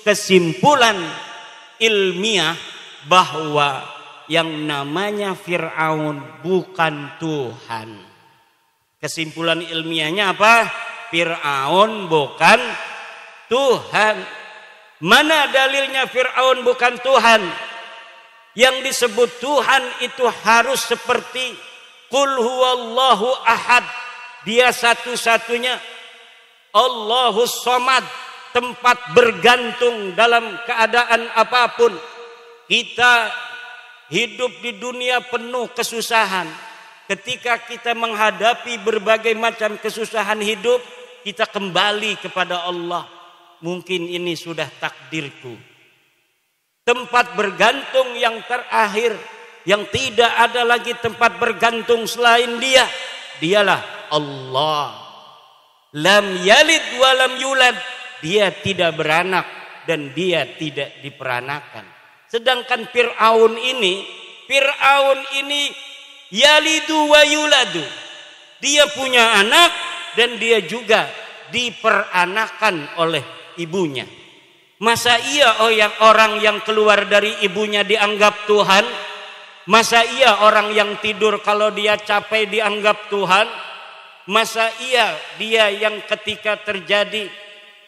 kesimpulan ilmiah bahwa yang namanya Fir'aun bukan Tuhan. Kesimpulan ilmiahnya apa? Fir'aun bukan Tuhan. Mana dalilnya Fir'aun bukan Tuhan? Yang disebut Tuhan itu harus seperti Qul huwallahu ahad. Dia satu-satunya. Allahus somad. Tempat bergantung dalam keadaan apapun. Kita hidup di dunia penuh kesusahan. Ketika kita menghadapi berbagai macam kesusahan hidup, kita kembali kepada Allah. Mungkin ini sudah takdirku. Tempat bergantung yang terakhir, yang tidak ada lagi tempat bergantung selain Dia. Dialah Allah. Lam yalid wa lam yulad. Dia tidak beranak dan Dia tidak diperanakan. Sedangkan Fir'aun ini yalidu wa yuladu. Dia punya anak dan dia juga diperanakan oleh ibunya. Masa iya orang yang keluar dari ibunya dianggap Tuhan? Masa iya orang yang tidur kalau dia capek dianggap Tuhan? Masa iya dia yang ketika terjadi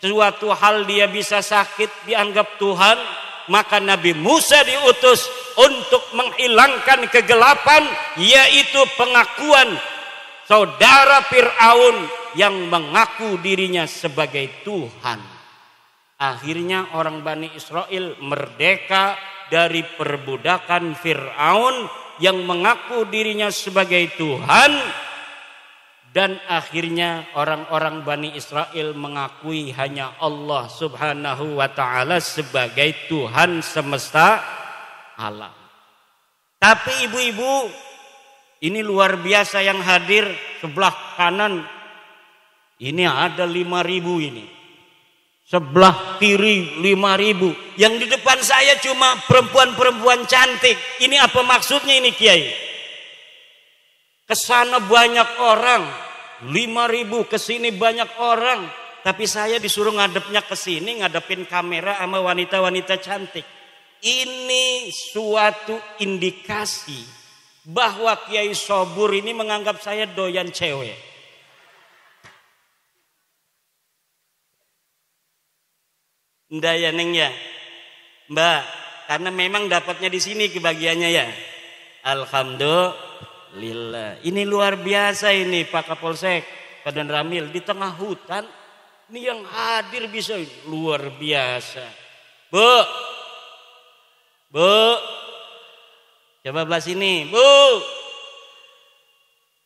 suatu hal dia bisa sakit dianggap Tuhan? Maka Nabi Musa diutus untuk menghilangkan kegelapan, yaitu pengakuan saudara Fir'aun yang mengaku dirinya sebagai Tuhan. Akhirnya orang Bani Israel merdeka dari perbudakan Fir'aun yang mengaku dirinya sebagai Tuhan. Dan akhirnya orang-orang Bani Israel mengakui hanya Allah Subhanahu wa ta'ala sebagai Tuhan semesta alam. Tapi ibu-ibu, ini luar biasa yang hadir sebelah kanan. Ini ada 5.000 ini. Sebelah kiri 5.000. Yang di depan saya cuma perempuan-perempuan cantik. Ini apa maksudnya ini Kiai? Kesana banyak orang. 5.000 kesini banyak orang, tapi saya disuruh ngadepnya ke sini, ngadepin kamera sama wanita-wanita cantik. Ini suatu indikasi bahwa Kiai Sobur ini menganggap saya doyan cewek. Ndak ya Neng ya, Mbak, karena memang dapatnya di sini kebagiannya ya. Alhamdulillah. Ini luar biasa ini Pak Kapolsek, Pak Dan Ramil di tengah hutan. Ini yang hadir bisa luar biasa. Bu, coba belah sini, Bu.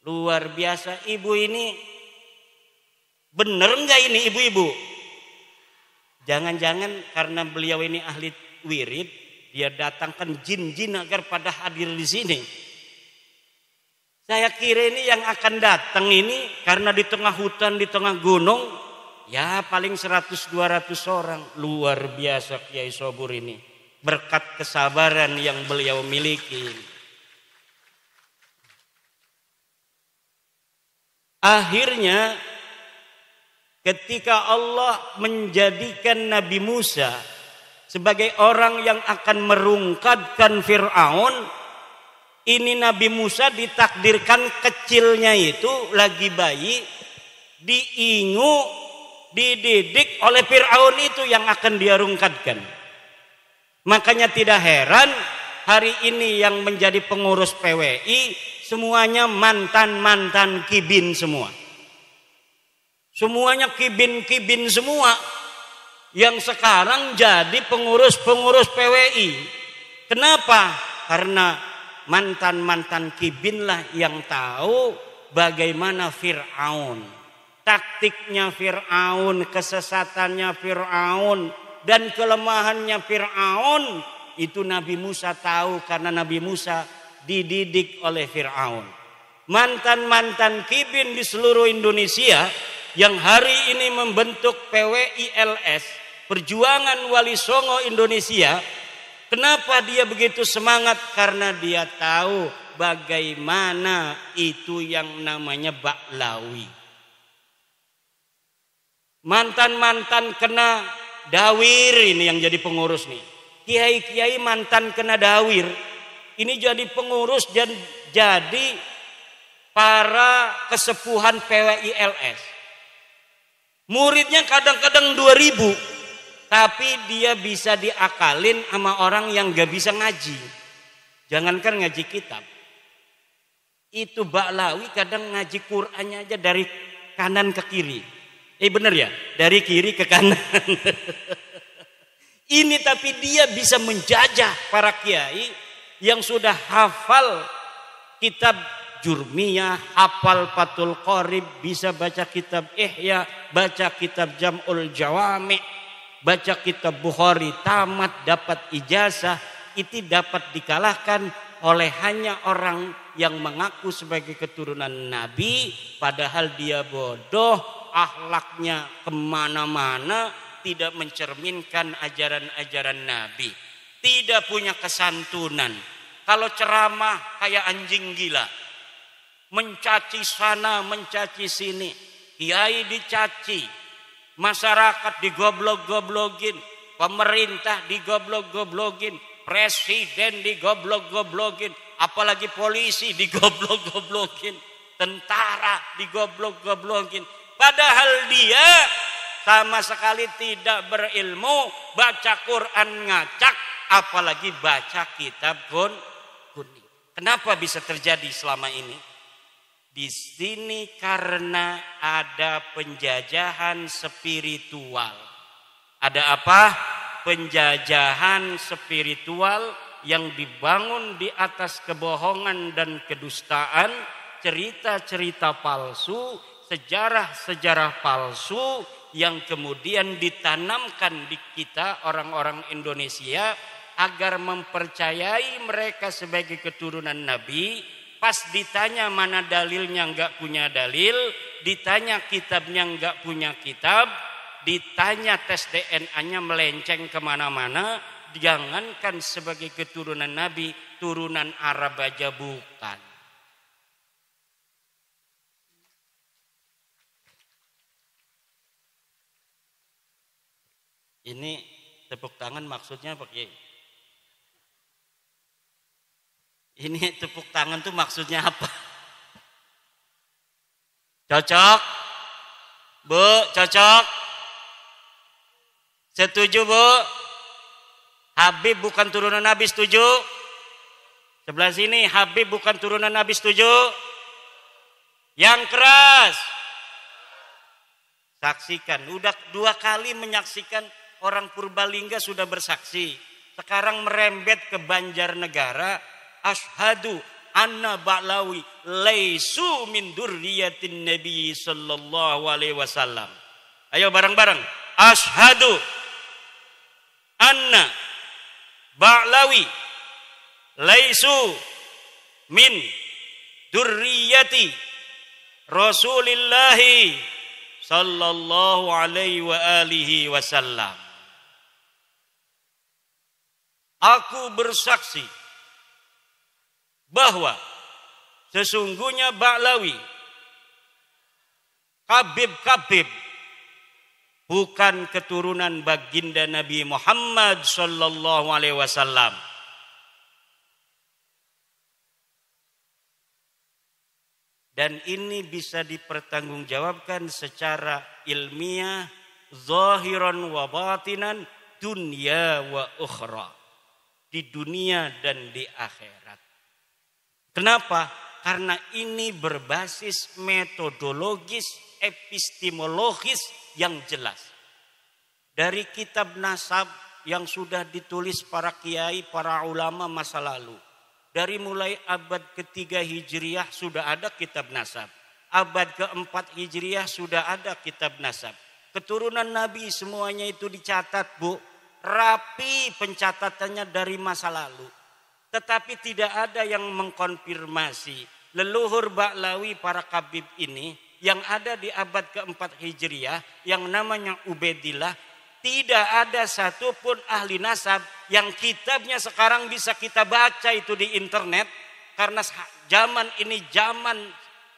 Luar biasa. Ibu ini bener nggak ini ibu-ibu? Jangan-jangan karena beliau ini ahli wirid, dia datangkan jin-jin agar pada hadir di sini. Saya kira ini yang akan datang ini karena di tengah hutan, di tengah gunung, ya paling 100-200 orang. Luar biasa Kiai Sobur ini. Berkat kesabaran yang beliau miliki. Akhirnya ketika Allah menjadikan Nabi Musa sebagai orang yang akan merungkadkan Fir'aun, ini Nabi Musa ditakdirkan kecilnya itu lagi bayi, diingu, dididik oleh Fir'aun itu yang akan dia rungkadkan. Makanya tidak heran hari ini yang menjadi pengurus PWI semuanya mantan-mantan kibin semua. Semuanya kibin-kibin semua yang sekarang jadi pengurus-pengurus PWI. Kenapa? Karena mantan-mantan kibinlah yang tahu bagaimana Fir'aun, taktiknya Fir'aun, kesesatannya Fir'aun, dan kelemahannya Fir'aun. Itu Nabi Musa tahu karena Nabi Musa dididik oleh Fir'aun. Mantan-mantan kibin di seluruh Indonesia yang hari ini membentuk PWILS, Perjuangan Wali Songo Indonesia. Kenapa dia begitu semangat? Karena dia tahu bagaimana itu yang namanya baklawi. Mantan-mantan kena dawir ini yang jadi pengurus nih. Kiai-kiai mantan kena dawir ini jadi pengurus dan jadi para kesepuhan PWILS. Muridnya kadang-kadang 2000, tapi dia bisa diakalin sama orang yang gak bisa ngaji. Jangankan ngaji kitab. Itu Ba'lawi kadang ngaji Qur'annya aja dari kanan ke kiri. Bener ya? Dari kiri ke kanan. Ini tapi dia bisa menjajah para kiai yang sudah hafal kitab Jurmiyah, hafal Fathul Qorib, bisa baca kitab Ihya, baca kitab Jam'ul Jawami', baca kitab Bukhari, tamat, dapat ijazah. Itu dapat dikalahkan oleh hanya orang yang mengaku sebagai keturunan Nabi, padahal dia bodoh, akhlaknya kemana-mana, tidak mencerminkan ajaran-ajaran Nabi, tidak punya kesantunan. Kalau ceramah kayak anjing gila, mencaci sana, mencaci sini, kiai dicaci, masyarakat digoblok-goblokin, pemerintah digoblok-goblokin, presiden digoblok-goblokin, apalagi polisi digoblok-goblokin, tentara digoblok-goblokin. Padahal dia sama sekali tidak berilmu, baca Quran ngacak, apalagi baca kitab kuning. Kenapa bisa terjadi selama ini? Di sini karena ada penjajahan spiritual. Ada apa? Penjajahan spiritual yang dibangun di atas kebohongan dan kedustaan, cerita-cerita palsu, sejarah-sejarah palsu yang kemudian ditanamkan di kita orang-orang Indonesia agar mempercayai mereka sebagai keturunan Nabi. Pas ditanya mana dalilnya nggak punya dalil, ditanya kitabnya nggak punya kitab, ditanya tes DNA-nya melenceng kemana-mana. Jangankan sebagai keturunan Nabi, turunan Arab aja bukan. Ini tepuk tangan maksudnya apa Kiai? Ini tepuk tangan tuh maksudnya apa? Cocok? Bu, cocok? Setuju Bu? Habib bukan turunan Nabi, setuju? Sebelah sini Habib bukan turunan Nabi, setuju? Yang keras. Saksikan, udah 2 kali menyaksikan, orang Purbalingga sudah bersaksi. Sekarang merembet ke Banjarnegara. Ashhadu anna Ba'lawi laisu min durriyatin Nabi sallallahu alaihi wasallam. Ayo bareng-bareng. Ashhadu anna Ba'lawi laisu min durriyati Rasulillahi sallallahu alaihi wa alihi wasallam. Aku bersaksi bahwa sesungguhnya Ba'lawi, Habib bukan keturunan baginda Nabi Muhammad sallallahu alaihi wasallam. Dan ini bisa dipertanggungjawabkan secara ilmiah, zahiran wa batinan, dunya wa ukhra. Di dunia dan di akhirat. Kenapa? Karena ini berbasis metodologis, epistemologis yang jelas. Dari kitab nasab yang sudah ditulis para kiai, para ulama masa lalu. Dari mulai abad ke-3 Hijriah sudah ada kitab nasab. Abad ke-4 Hijriah sudah ada kitab nasab. Keturunan Nabi semuanya itu dicatat, Bu. Rapi pencatatannya dari masa lalu. Tetapi tidak ada yang mengkonfirmasi leluhur Ba'lawi para Habib ini yang ada di abad ke-4 Hijriah yang namanya Ubaidillah. Tidak ada satupun ahli nasab yang kitabnya sekarang bisa kita baca itu di internet. Karena zaman ini zaman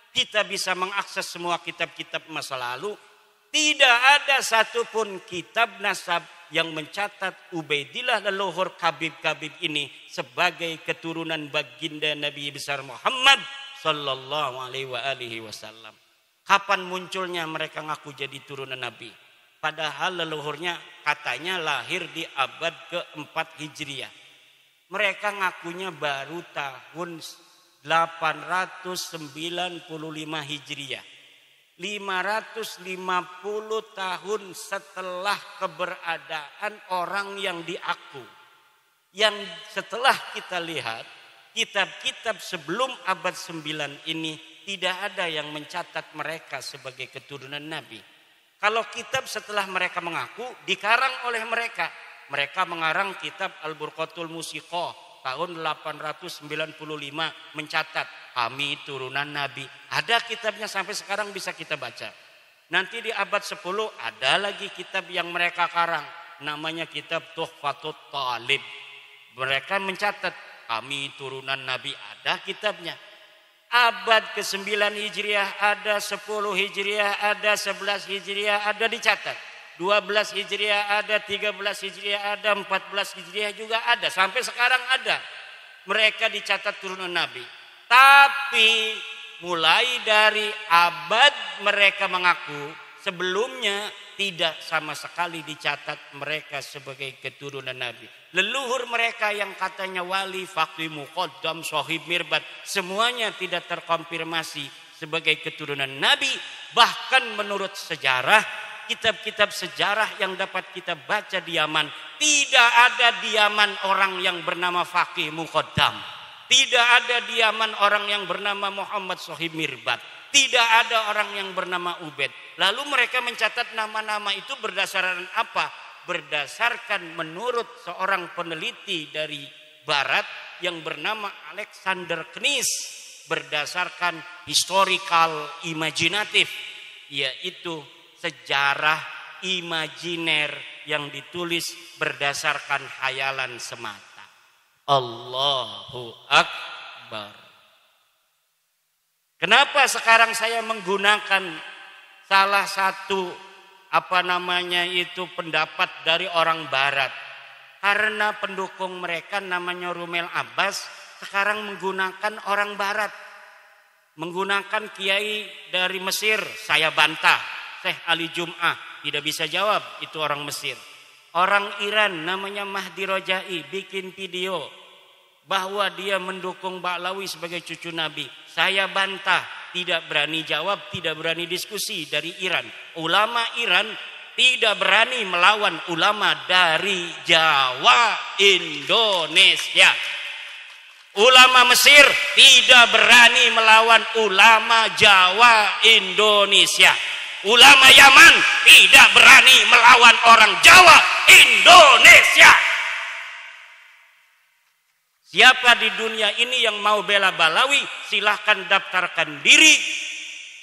kita bisa mengakses semua kitab-kitab masa lalu. Tidak ada satupun kitab nasab yang mencatat Ubaidillah leluhur Khabib ini sebagai keturunan baginda Nabi besar Muhammad sallallahu alaihi wasallam. Kapan munculnya mereka ngaku jadi turunan Nabi? Padahal leluhurnya katanya lahir di abad keempat Hijriah. Mereka ngakunya baru tahun 895 Hijriah. 550 tahun setelah keberadaan orang yang diaku. Yang setelah kita lihat, kitab-kitab sebelum abad 9 ini tidak ada yang mencatat mereka sebagai keturunan Nabi. Kalau kitab setelah mereka mengaku, dikarang oleh mereka. Mereka mengarang kitab Al-Burqatul Musiqah tahun 895 mencatat kami turunan Nabi. Ada kitabnya sampai sekarang bisa kita baca. Nanti di abad 10 ada lagi kitab yang mereka karang. Namanya kitab Tuhfatut Talib. Mereka mencatat kami turunan Nabi. Ada kitabnya. Abad ke-9 Hijriah ada, 10 Hijriah ada, 11 Hijriah ada dicatat. 12 Hijriah ada, 13 Hijriah ada, 14 Hijriah juga ada. Sampai sekarang ada. Mereka dicatat turunan Nabi. Tapi mulai dari abad mereka mengaku, sebelumnya tidak sama sekali dicatat mereka sebagai keturunan Nabi. Leluhur mereka yang katanya wali, faqih, muqaddam, sahib, mirbat, semuanya tidak terkonfirmasi sebagai keturunan Nabi. Bahkan menurut sejarah, kitab-kitab sejarah yang dapat kita baca di Yaman, tidak ada di Yaman orang yang bernama faqih, muqaddam. Tidak ada di Yaman orang yang bernama Muhammad Sahib Mirbat. Tidak ada orang yang bernama Ubaid. Lalu mereka mencatat nama-nama itu berdasarkan apa? Berdasarkan menurut seorang peneliti dari Barat yang bernama Alexander Knies. Berdasarkan historical imajinatif. Yaitu sejarah imajiner yang ditulis berdasarkan khayalan semata. Allahu Akbar. Kenapa sekarang saya menggunakan salah satu pendapat dari orang Barat? Karena pendukung mereka namanya Rumel Abbas sekarang menggunakan orang Barat. Menggunakan kiai dari Mesir, saya bantah. Syekh Ali Jum'ah tidak bisa jawab, itu orang Mesir. Orang Iran namanya Mahdi Rojai bikin video bahwa dia mendukung Ba'lawi sebagai cucu Nabi. Saya bantah, tidak berani jawab, tidak berani diskusi dari Iran. Ulama Iran tidak berani melawan ulama dari Jawa, Indonesia. Ulama Mesir tidak berani melawan ulama Jawa, Indonesia. Ulama Yaman tidak berani melawan orang Jawa, Indonesia. Siapa di dunia ini yang mau bela Balawi, silahkan daftarkan diri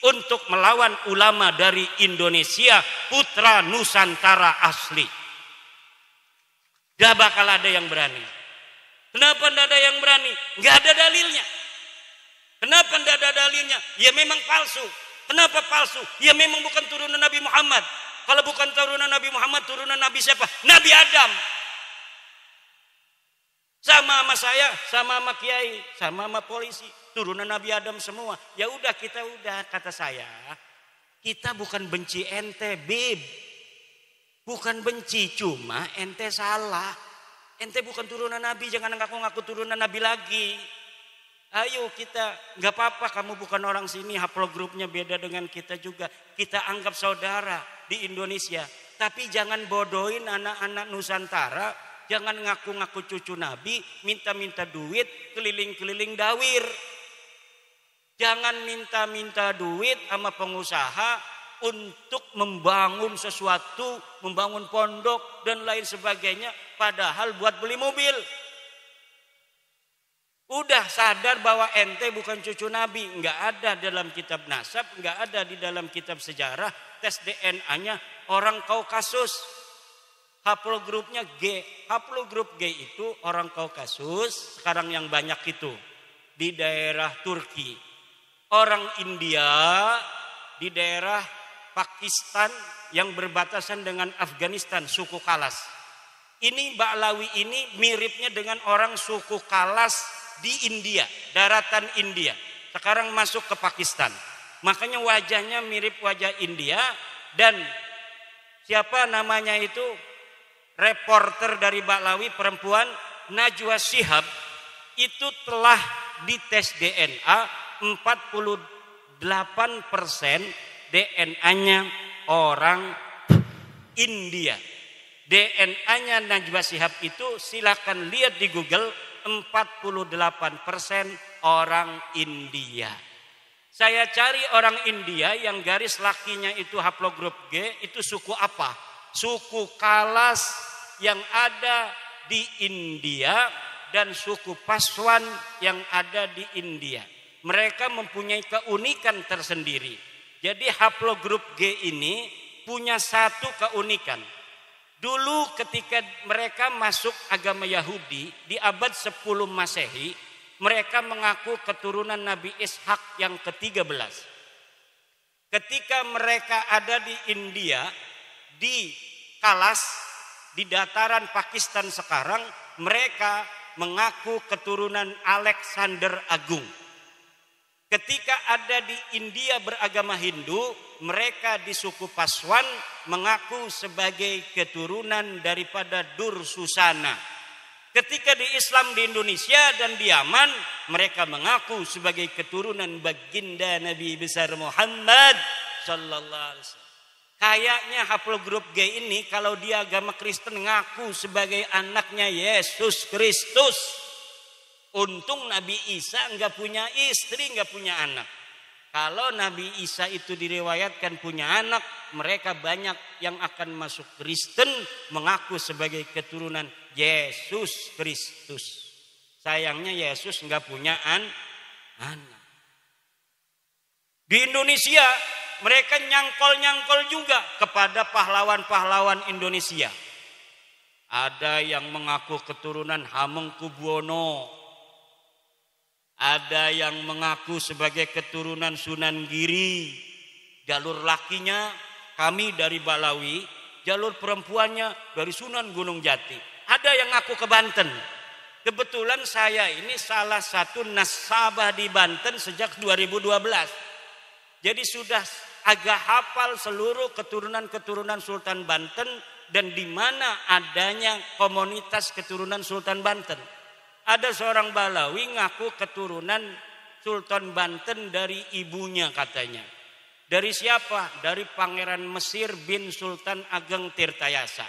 untuk melawan ulama dari Indonesia, putra Nusantara asli. Gak bakal ada yang berani. Kenapa tidak ada yang berani? Gak ada dalilnya. Kenapa tidak ada dalilnya? Ya memang palsu. Kenapa palsu? Ya memang bukan turunan Nabi Muhammad. Kalau bukan turunan Nabi Muhammad, turunan Nabi siapa? Nabi Adam. Sama sama saya, sama sama kiai, sama sama polisi, turunan Nabi Adam semua. Ya udah, kita udah, kata saya, kita bukan benci ente, Bib. Bukan benci, cuma ente salah. Ente bukan turunan Nabi, jangan ngaku-ngaku turunan Nabi lagi. Ayo kita, nggak apa-apa kamu bukan orang sini, haplogrupnya beda dengan kita juga. Kita anggap saudara di Indonesia. Tapi jangan bodohin anak-anak Nusantara. Jangan ngaku-ngaku cucu Nabi, minta-minta duit, keliling-keliling dawir. Jangan minta-minta duit sama pengusaha untuk membangun sesuatu, membangun pondok dan lain sebagainya. Padahal buat beli mobil. Udah sadar bahwa ente bukan cucu Nabi. Enggak ada dalam kitab nasab, enggak ada di dalam kitab sejarah. Tes DNA-nya orang Kaukasus. Haplogrupnya G. Haplogrup G itu orang Kaukasus, sekarang yang banyak itu di daerah Turki. Orang India di daerah Pakistan yang berbatasan dengan Afghanistan, suku Kalas. Ini Ba'lawi ini miripnya dengan orang suku Kalas di India, daratan India. Sekarang masuk ke Pakistan. Makanya wajahnya mirip wajah India. Dan siapa namanya itu, reporter dari Ba'lawi perempuan, Najwa Shihab, itu telah dites DNA 48% DNA-nya orang India. DNA-nya Najwa Shihab itu silakan lihat di Google, 48% orang India. Saya cari orang India yang garis lakinya itu haplogrup G, itu suku apa? Suku Kalas yang ada di India dan suku Paswan yang ada di India. Mereka mempunyai keunikan tersendiri. Jadi haplogrup G ini punya satu keunikan. Dulu ketika mereka masuk agama Yahudi di abad 10 Masehi, mereka mengaku keturunan Nabi Ishak yang ke-13. Ketika mereka ada di India, di Kalas, di dataran Pakistan sekarang, mereka mengaku keturunan Alexander Agung. Ketika ada di India beragama Hindu, mereka di suku Paswan mengaku sebagai keturunan daripada Dursusana. Ketika di Islam di Indonesia dan di Yaman, mereka mengaku sebagai keturunan baginda Nabi besar Muhammad sallallahu alaihi wasallam. Kayaknya haplogrup G ini kalau dia agama Kristen ngaku sebagai anaknya Yesus Kristus. Untung Nabi Isa enggak punya istri, enggak punya anak. Kalau Nabi Isa itu diriwayatkan punya anak, mereka banyak yang akan masuk Kristen mengaku sebagai keturunan Yesus Kristus. Sayangnya Yesus enggak punya anak. Di Indonesia mereka nyangkol-nyangkol juga kepada pahlawan-pahlawan Indonesia. Ada yang mengaku keturunan Hamengkubuwono. Ada yang mengaku sebagai keturunan Sunan Giri. Jalur lakinya kami dari Ba'lawi, jalur perempuannya dari Sunan Gunung Jati. Ada yang ngaku ke Banten. Kebetulan saya ini salah satu nasabah di Banten sejak 2012. Jadi sudah agak hafal seluruh keturunan-keturunan Sultan Banten dan di mana adanya komunitas keturunan Sultan Banten. Ada seorang Ba'lawi ngaku keturunan Sultan Banten dari ibunya katanya. Dari siapa? Dari Pangeran Mesir bin Sultan Ageng Tirtayasa.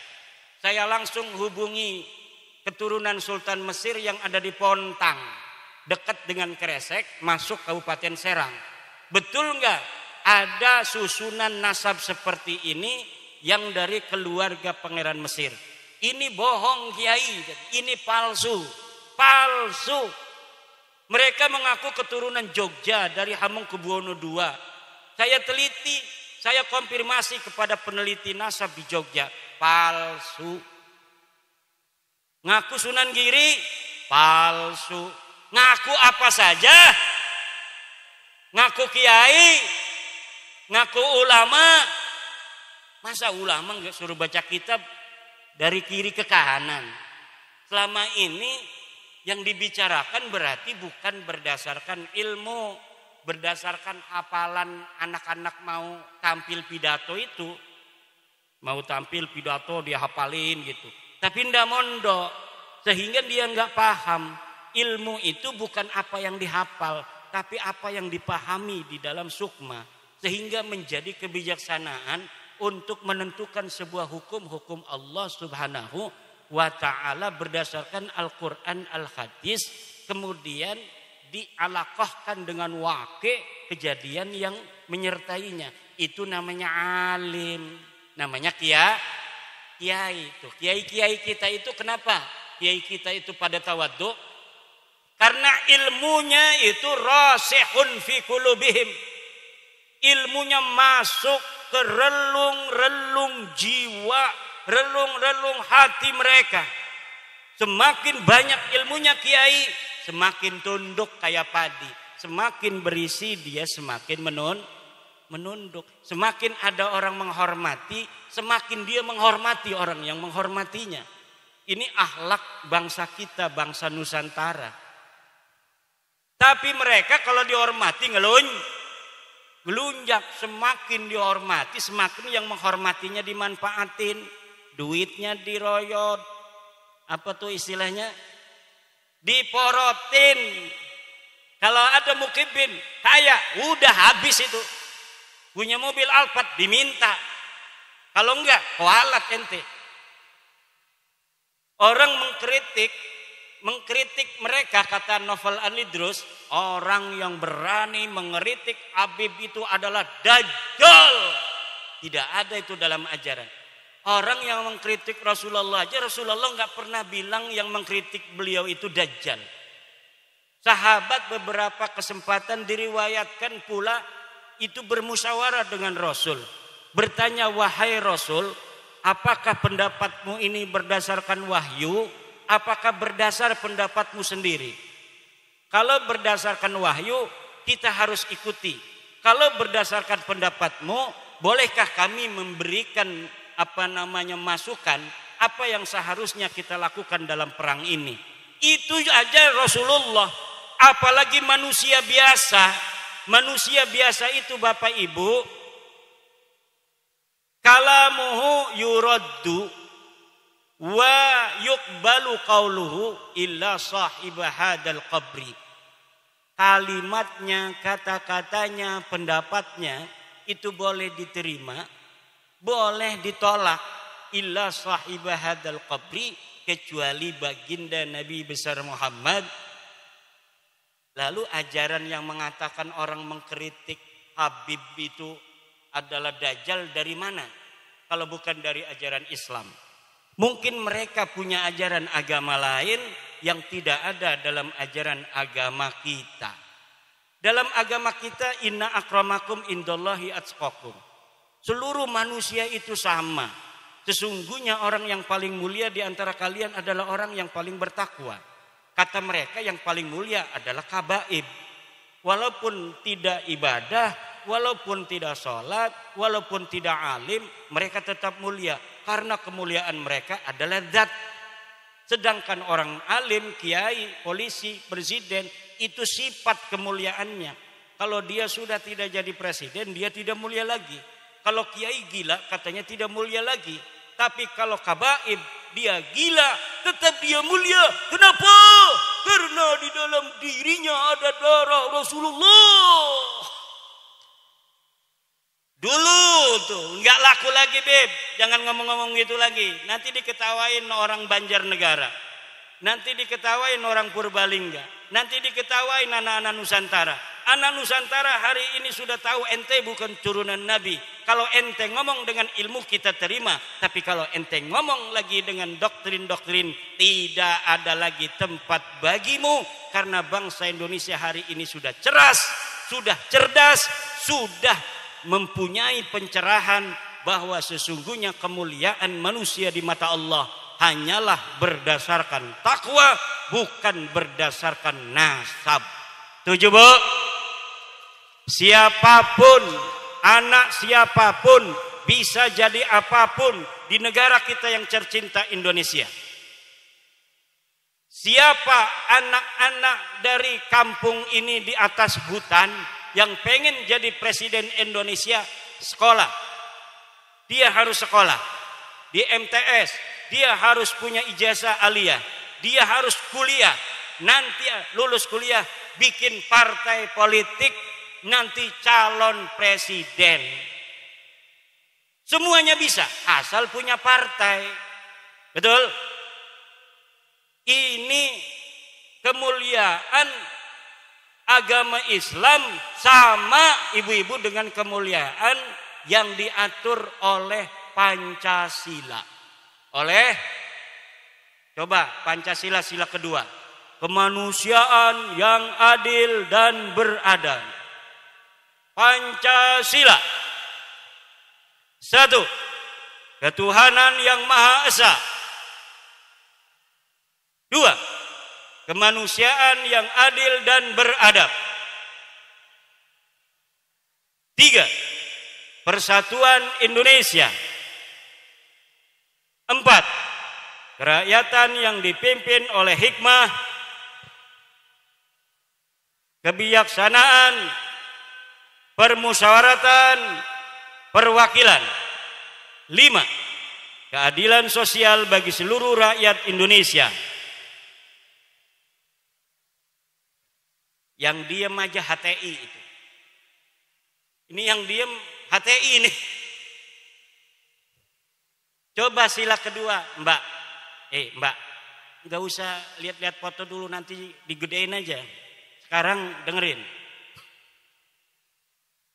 Saya langsung hubungi keturunan Sultan Mesir yang ada di Pontang, dekat dengan Kresek, masuk Kabupaten Serang. Betul enggak ada susunan nasab seperti ini yang dari keluarga Pangeran Mesir? Ini bohong Kiai, ini palsu. Palsu. Mereka mengaku keturunan Jogja dari Hamengkubuwono II. Saya teliti, saya konfirmasi kepada peneliti nasab di Jogja. Palsu. Ngaku Sunan Giri, palsu. Ngaku apa saja? Ngaku kiai, ngaku ulama. Masa ulama nggak suruh baca kitab dari kiri ke kanan? Selama ini yang dibicarakan berarti bukan berdasarkan ilmu, berdasarkan hafalan anak-anak mau tampil pidato itu. Mau tampil pidato dia hafalin gitu. Tapi ndak mondok, sehingga dia nggak paham. Ilmu itu bukan apa yang dihafal, tapi apa yang dipahami di dalam sukma. Sehingga menjadi kebijaksanaan untuk menentukan sebuah hukum Allah Subhanahu wa ta'ala berdasarkan Al-Quran Al-Hadis, kemudian dialaqahkan dengan wakil kejadian yang menyertainya. Itu namanya alim, namanya kiai itu. Kiai-kiai kita itu kenapa? Kiai kita itu pada tawadhu? Karena ilmunya itu rasihun fi qulubihim. Ilmunya masuk ke relung-relung jiwa, relung-relung hati mereka. Semakin banyak ilmunya kiai, semakin tunduk kayak padi. Semakin berisi dia semakin menunduk. Semakin ada orang menghormati, semakin dia menghormati orang yang menghormatinya. Ini akhlak bangsa kita, bangsa Nusantara. Tapi mereka kalau dihormati ngelunjak. Semakin dihormati, semakin yang menghormatinya dimanfaatin. Duitnya diroyot. Apa tuh istilahnya? Diporotin. Kalau ada mukibin kaya, udah habis itu. Punya mobil Alphard diminta. Kalau enggak, kualat ente. Orang mengkritik mereka, kata Novel Anidrus, orang yang berani mengkritik Habib itu adalah dajjal. Tidak ada itu dalam ajaran. Orang yang mengkritik Rasulullah aja, Rasulullah enggak pernah bilang yang mengkritik beliau itu dajjal. Sahabat beberapa kesempatan diriwayatkan pula itu bermusyawarah dengan Rasul. Bertanya, wahai Rasul, apakah pendapatmu ini berdasarkan wahyu? Apakah berdasar pendapatmu sendiri? Kalau berdasarkan wahyu, kita harus ikuti. Kalau berdasarkan pendapatmu, bolehkah kami memberikan masukan apa yang seharusnya kita lakukan dalam perang ini? Itu aja Rasulullah. Apalagi manusia biasa. Manusia biasa itu Bapak Ibu, kalamuhu yuraddu wa yuqbalu qauluhu illa sahib hadal qabri. Kalimatnya, kata-katanya, pendapatnya itu boleh diterima, boleh ditolak, illa sahib hadal qabri, kecuali baginda Nabi besar Muhammad. Lalu ajaran yang mengatakan orang mengkritik Habib itu adalah dajjal dari mana? Kalau bukan dari ajaran Islam. Mungkin mereka punya ajaran agama lain yang tidak ada dalam ajaran agama kita. Dalam agama kita, inna akramakum indallahi atqakum. Seluruh manusia itu sama. Sesungguhnya orang yang paling mulia di antara kalian adalah orang yang paling bertakwa. Kata mereka yang paling mulia adalah kabaib. Walaupun tidak ibadah, walaupun tidak sholat, walaupun tidak alim, mereka tetap mulia. Karena kemuliaan mereka adalah zat. Sedangkan orang alim, kiai, polisi, presiden, itu sifat kemuliaannya. Kalau dia sudah tidak jadi presiden, dia tidak mulia lagi. Kalau kiai gila, katanya tidak mulia lagi. Tapi kalau kabaib, dia gila, tetap dia mulia. Kenapa? Karena di dalam dirinya ada darah Rasulullah. Dulu tuh nggak laku lagi, Beb. Jangan ngomong-ngomong gitu lagi. Nanti diketawain orang Banjarnegara. Nanti diketawain orang Purbalingga. Nanti diketawain anak-anak Nusantara. Anak Nusantara hari ini sudah tahu ente bukan turunan Nabi. Kalau ente ngomong dengan ilmu kita terima. Tapi kalau ente ngomong lagi dengan doktrin-doktrin, tidak ada lagi tempat bagimu. Karena bangsa Indonesia hari ini sudah cerdas, sudah cerdas, sudah mempunyai pencerahan bahwa sesungguhnya kemuliaan manusia di mata Allah hanyalah berdasarkan takwa, bukan berdasarkan nasab. Setuju, Bu? Siapapun, anak siapapun bisa jadi apapun di negara kita yang tercinta Indonesia. Siapa anak-anak dari kampung ini di atas hutan yang pengen jadi presiden Indonesia, sekolah. Dia harus sekolah di MTS, dia harus punya ijazah aliyah, dia harus kuliah. Nanti lulus kuliah bikin partai politik, nanti calon presiden. Semuanya bisa asal punya partai. Betul? Ini kemuliaan agama Islam sama ibu-ibu dengan kemuliaan yang diatur oleh Pancasila. Oleh, coba Pancasila sila kedua, kemanusiaan yang adil dan beradab. Pancasila. 1. Ketuhanan yang Maha Esa. 2. Kemanusiaan yang adil dan beradab. 3. Persatuan Indonesia. 4. Kerakyatan yang dipimpin oleh hikmah, kebijaksanaan, permusyawaratan, perwakilan. 5. Keadilan sosial bagi seluruh rakyat Indonesia. Yang diam aja HTI itu. Ini yang diam HTI ini. Coba sila kedua, Mbak. Mbak, nggak usah lihat-lihat foto dulu, nanti digedein aja. Sekarang dengerin.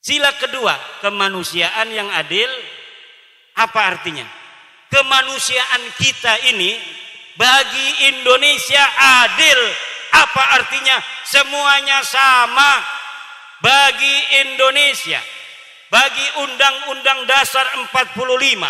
Sila kedua, kemanusiaan yang adil. Apa artinya? Kemanusiaan kita ini bagi Indonesia adil. Apa artinya? Semuanya sama bagi Indonesia, bagi Undang-Undang Dasar 45,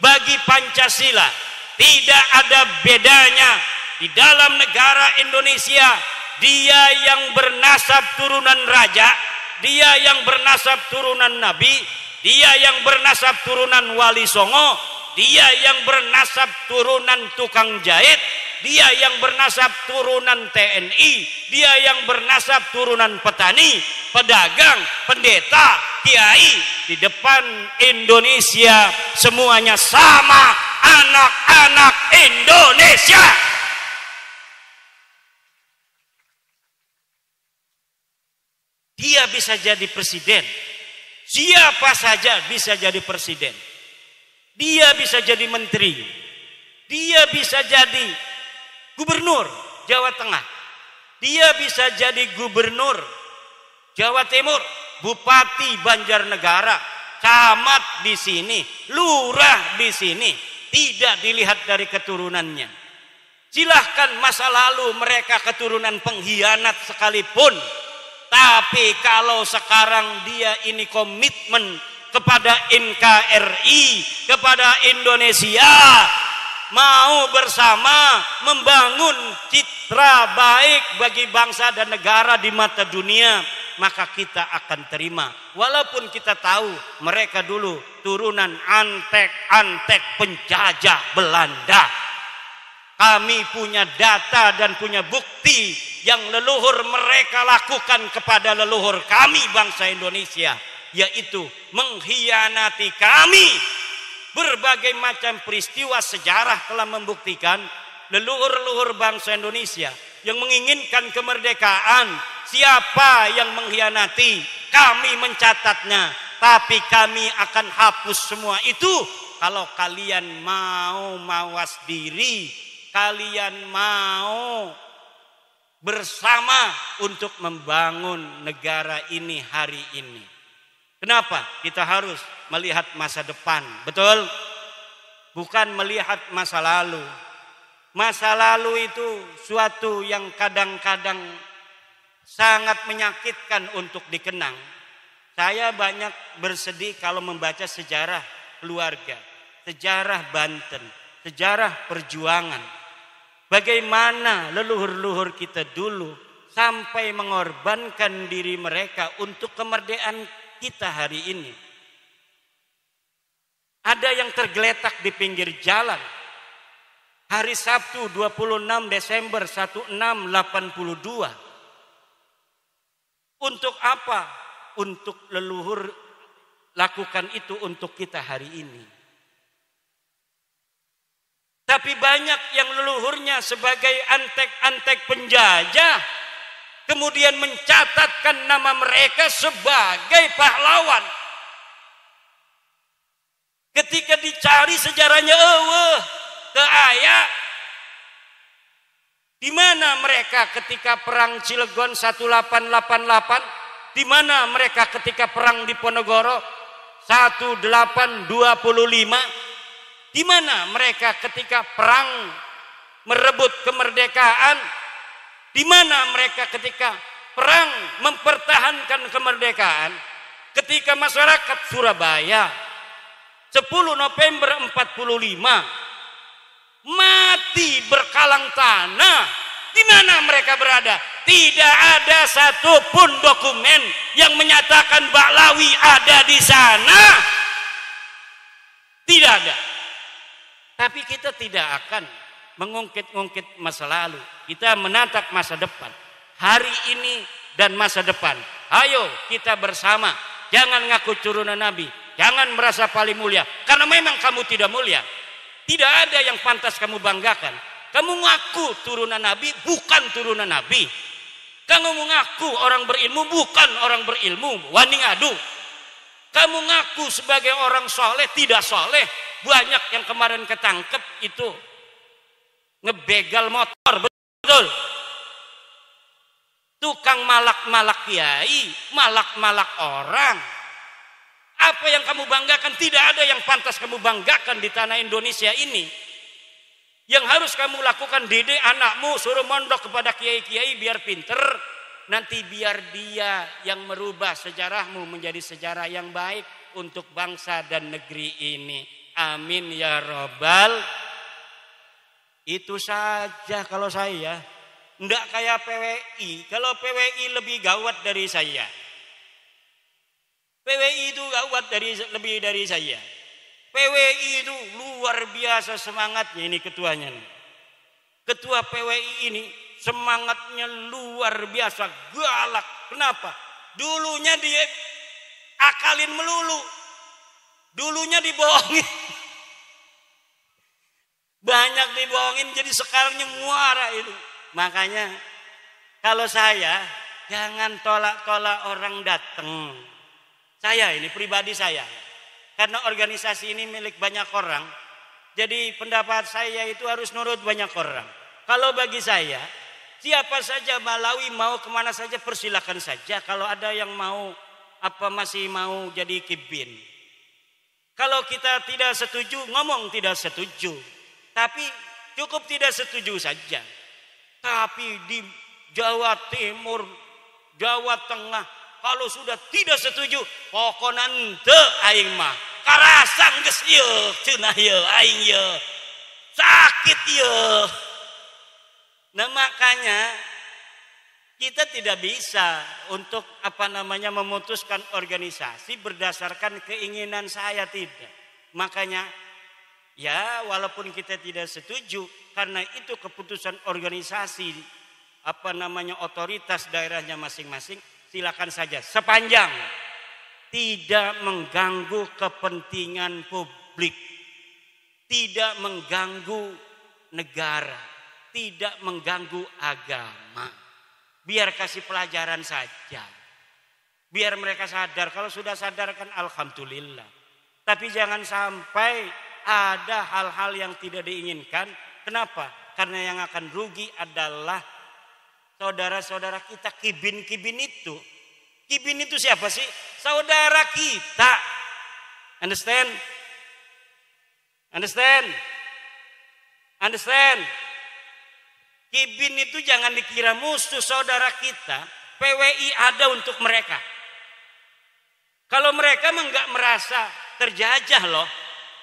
bagi Pancasila. Tidak ada bedanya di dalam negara Indonesia. Dia yang bernasab turunan raja, dia yang bernasab turunan nabi, dia yang bernasab turunan wali songo, dia yang bernasab turunan tukang jahit, dia yang bernasab turunan TNI, dia yang bernasab turunan petani, pedagang, pendeta, kiai. Di depan Indonesia semuanya sama, anak-anak Indonesia. Dia bisa jadi presiden. Siapa saja bisa jadi presiden. Dia bisa jadi menteri. Dia bisa jadi gubernur Jawa Tengah. Dia bisa jadi gubernur Jawa Timur, bupati Banjarnegara, camat di sini, lurah di sini. Tidak dilihat dari keturunannya. Silahkan masa lalu mereka keturunan pengkhianat sekalipun. Tapi kalau sekarang dia ini komitmen kepada NKRI, kepada Indonesia, mau bersama membangun citra baik bagi bangsa dan negara di mata dunia, maka kita akan terima. Walaupun kita tahu mereka dulu turunan antek-antek penjajah Belanda. Kami punya data dan punya bukti yang leluhur mereka lakukan kepada leluhur kami bangsa Indonesia, yaitu mengkhianati kami. Berbagai macam peristiwa sejarah telah membuktikan leluhur-leluhur bangsa Indonesia yang menginginkan kemerdekaan. Siapa yang mengkhianati, kami mencatatnya, tapi kami akan hapus semua itu kalau kalian mau mawas diri, kalian mau bersama untuk membangun negara ini hari ini. Kenapa? Kita harus melihat masa depan, betul? Bukan melihat masa lalu. Masa lalu itu suatu yang kadang-kadang sangat menyakitkan untuk dikenang. Saya banyak bersedih kalau membaca sejarah keluarga, sejarah Banten, sejarah perjuangan. Bagaimana leluhur-leluhur kita dulu sampai mengorbankan diri mereka untuk kemerdekaan kita hari ini. Ada yang tergeletak di pinggir jalan. Hari Sabtu 26 Desember 1682. Untuk apa? Untuk leluhur lakukan itu untuk kita hari ini. Tapi banyak yang leluhurnya sebagai antek-antek penjajah kemudian mencatatkan nama mereka sebagai pahlawan. Ketika dicari sejarahnya, keaya. Di mana mereka ketika perang Cilegon 1888? Di mana mereka ketika perang Diponegoro 1825? Di mana mereka ketika perang merebut kemerdekaan? Di mana mereka ketika perang mempertahankan kemerdekaan? Ketika masyarakat Surabaya 10 November 45 mati berkalang tanah, di mana mereka berada? Tidak ada satupun dokumen yang menyatakan Baklawi ada di sana. Tidak ada. Tapi kita tidak akan mengungkit-ungkit masa lalu. Kita menatap masa depan. Hari ini dan masa depan. Ayo kita bersama. Jangan ngaku turunan Nabi. Jangan merasa paling mulia. Karena memang kamu tidak mulia. Tidak ada yang pantas kamu banggakan. Kamu ngaku turunan Nabi, bukan turunan Nabi. Kamu mengaku orang berilmu, bukan orang berilmu. Wani ngadu. Kamu ngaku sebagai orang soleh, tidak soleh. Banyak yang kemarin ketangkep itu ngebegal motor, betul. Tukang malak-malak kiai, malak-malak orang. Apa yang kamu banggakan? Tidak ada yang pantas kamu banggakan di tanah Indonesia ini. Yang harus kamu lakukan, didik anakmu, suruh mondok kepada kiai-kiai biar pinter. Nanti biar dia yang merubah sejarahmu menjadi sejarah yang baik untuk bangsa dan negeri ini. Amin ya robbal. Itu saja kalau saya. Enggak kayak PWI. Kalau PWI lebih gawat dari saya. PWI itu gawat lebih dari saya. PWI itu luar biasa semangatnya, ini ketuanya nih. Ketua PWI ini semangatnya luar biasa, galak. Kenapa? Dulunya dia akalin melulu. Dulunya dibohongin. Banyak dibohongin, jadi sekarang muara itu. Makanya kalau saya jangan tolak-tolak orang datang. Saya ini pribadi saya. Karena organisasi ini milik banyak orang. Jadi pendapat saya itu harus nurut banyak orang. Kalau bagi saya, siapa saja Malawi mau kemana saja persilakan saja. Kalau ada yang mau masih mau jadi kibin. Kalau kita tidak setuju, ngomong tidak setuju. Tapi cukup tidak setuju saja. Tapi di Jawa Timur, Jawa Tengah, kalau sudah tidak setuju, pokoknya teu aing mah karasan geus ieu, cenah ieu aing ieu. Sakit ieu. Nah makanya kita tidak bisa untuk memutuskan organisasi berdasarkan keinginan saya, tidak. Makanya ya walaupun kita tidak setuju karena itu keputusan organisasi otoritas daerahnya masing-masing, silakan saja sepanjang tidak mengganggu kepentingan publik, tidak mengganggu negara, tidak mengganggu agama. Biar kasih pelajaran saja. Biar mereka sadar, kalau sudah sadar kan alhamdulillah. Tapi jangan sampai ada hal-hal yang tidak diinginkan. Kenapa? Karena yang akan rugi adalah saudara-saudara kita, kibin-kibin itu. Kibin itu siapa sih? Saudara kita. Understand? Understand? Understand? Kibin itu jangan dikira musuh saudara kita. PWI ada untuk mereka. Kalau mereka enggak merasa terjajah loh.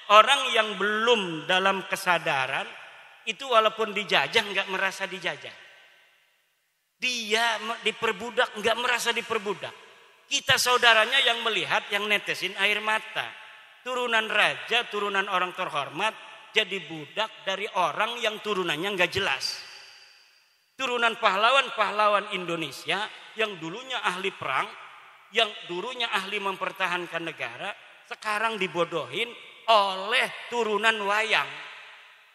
Orang yang belum dalam kesadaran itu walaupun dijajah enggak merasa dijajah. Dia diperbudak enggak merasa diperbudak. Kita saudaranya yang melihat, yang netesin air mata. Turunan raja, turunan orang terhormat jadi budak dari orang yang turunannya enggak jelas. Turunan pahlawan-pahlawan Indonesia yang dulunya ahli perang, yang dulunya ahli mempertahankan negara, sekarang dibodohin oleh turunan wayang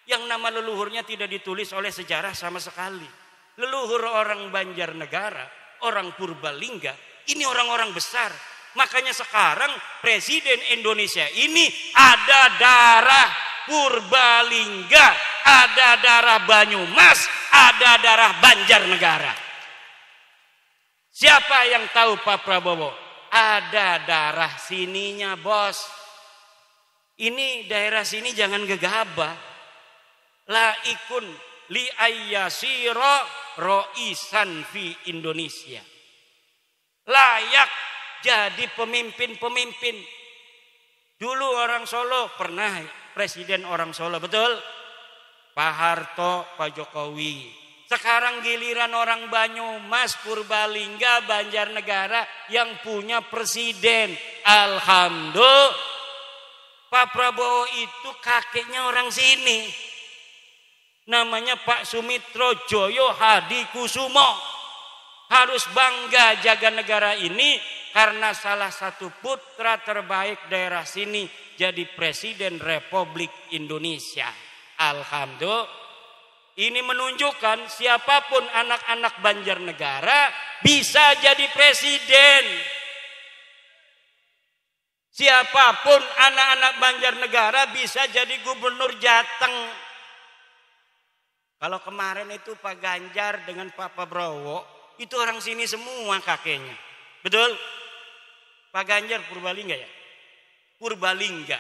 yang nama leluhurnya tidak ditulis oleh sejarah sama sekali. Leluhur orang Banjarnegara, orang Purbalingga, ini orang-orang besar. Makanya sekarang Presiden Indonesia ini ada darah Purbalingga, ada darah Banyumas, ada darah Banjarnegara. Siapa yang tahu Pak Prabowo? Ada darah sininya, bos. Ini daerah sini jangan gegabah. Laikun li ayyasira roisan fi Indonesia. Layak jadi pemimpin-pemimpin. Dulu orang Solo pernah presiden orang Solo, betul? Pak Harto, Pak Jokowi. Sekarang giliran orang Banyumas, Purbalingga, Banjarnegara yang punya presiden. Alhamdulillah. Pak Prabowo itu kakeknya orang sini. Namanya Pak Sumitro Joyo Hadikusumo. Harus bangga jaga negara ini karena salah satu putra terbaik daerah sini jadi Presiden Republik Indonesia. Alhamdulillah. Ini menunjukkan siapapun anak-anak Banjarnegara bisa jadi presiden. Siapapun anak-anak Banjarnegara bisa jadi gubernur Jateng. Kalau kemarin itu Pak Ganjar dengan Pak Prabowo, itu orang sini semua kakeknya. Betul? Pak Ganjar Purbalingga ya? Purbalingga.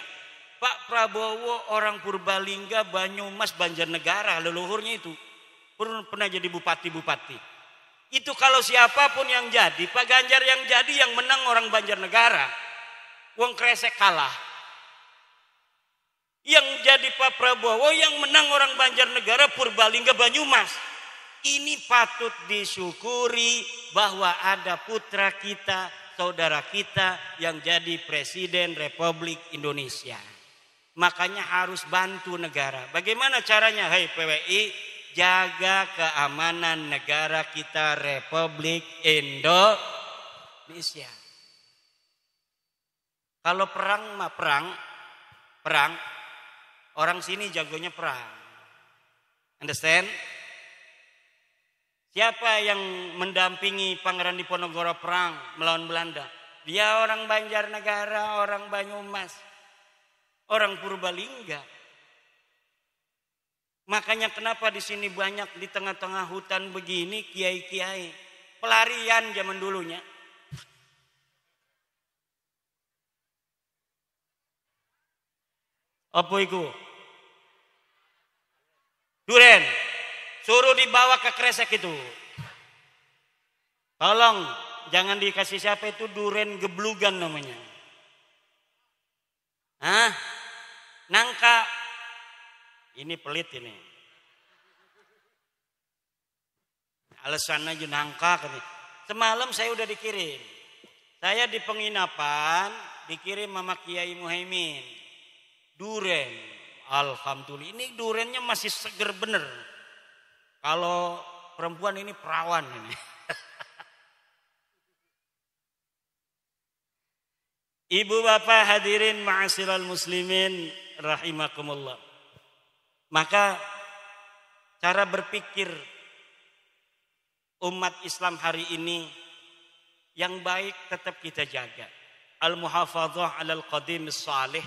Pak Prabowo orang Purbalingga, Banyumas, Banjarnegara, leluhurnya itu. Pernah jadi bupati-bupati. Itu kalau siapapun yang jadi, Pak Ganjar yang jadi, yang menang orang Banjarnegara. Wong Kresek kalah. Yang jadi Pak Prabowo yang menang orang Banjarnegara, Purbalingga, Banyumas. Ini patut disyukuri bahwa ada putra kita, saudara kita yang jadi Presiden Republik Indonesia. Makanya harus bantu negara. Bagaimana caranya? Hai PWI, jaga keamanan negara kita Republik Indonesia. Kalau perang mah perang. Orang sini jagonya perang. Understand? Siapa yang mendampingi Pangeran Diponegoro perang melawan Belanda? Dia orang Banjarnegara, orang Banyumas, orang Purbalingga. Makanya kenapa di sini banyak di tengah-tengah hutan begini kiai-kiai pelarian zaman dulunya. Apa itu? Duren. Suruh dibawa ke Kresek itu. Tolong jangan dikasih siapa itu, duren geblugan namanya. Hah? Nangka. Ini pelit ini. Alasan aja nangka. Semalam saya udah dikirim. Saya di penginapan dikirim sama Kiai Muhaimin. Duren. Alhamdulillah. Ini durennya masih seger bener. Kalau perempuan ini perawan ini. Ibu bapak hadirin ma'asyiral muslimin rahimakumullah. Maka cara berpikir umat Islam hari ini yang baik tetap kita jaga. Al-muhafadzah 'alal qadimis salih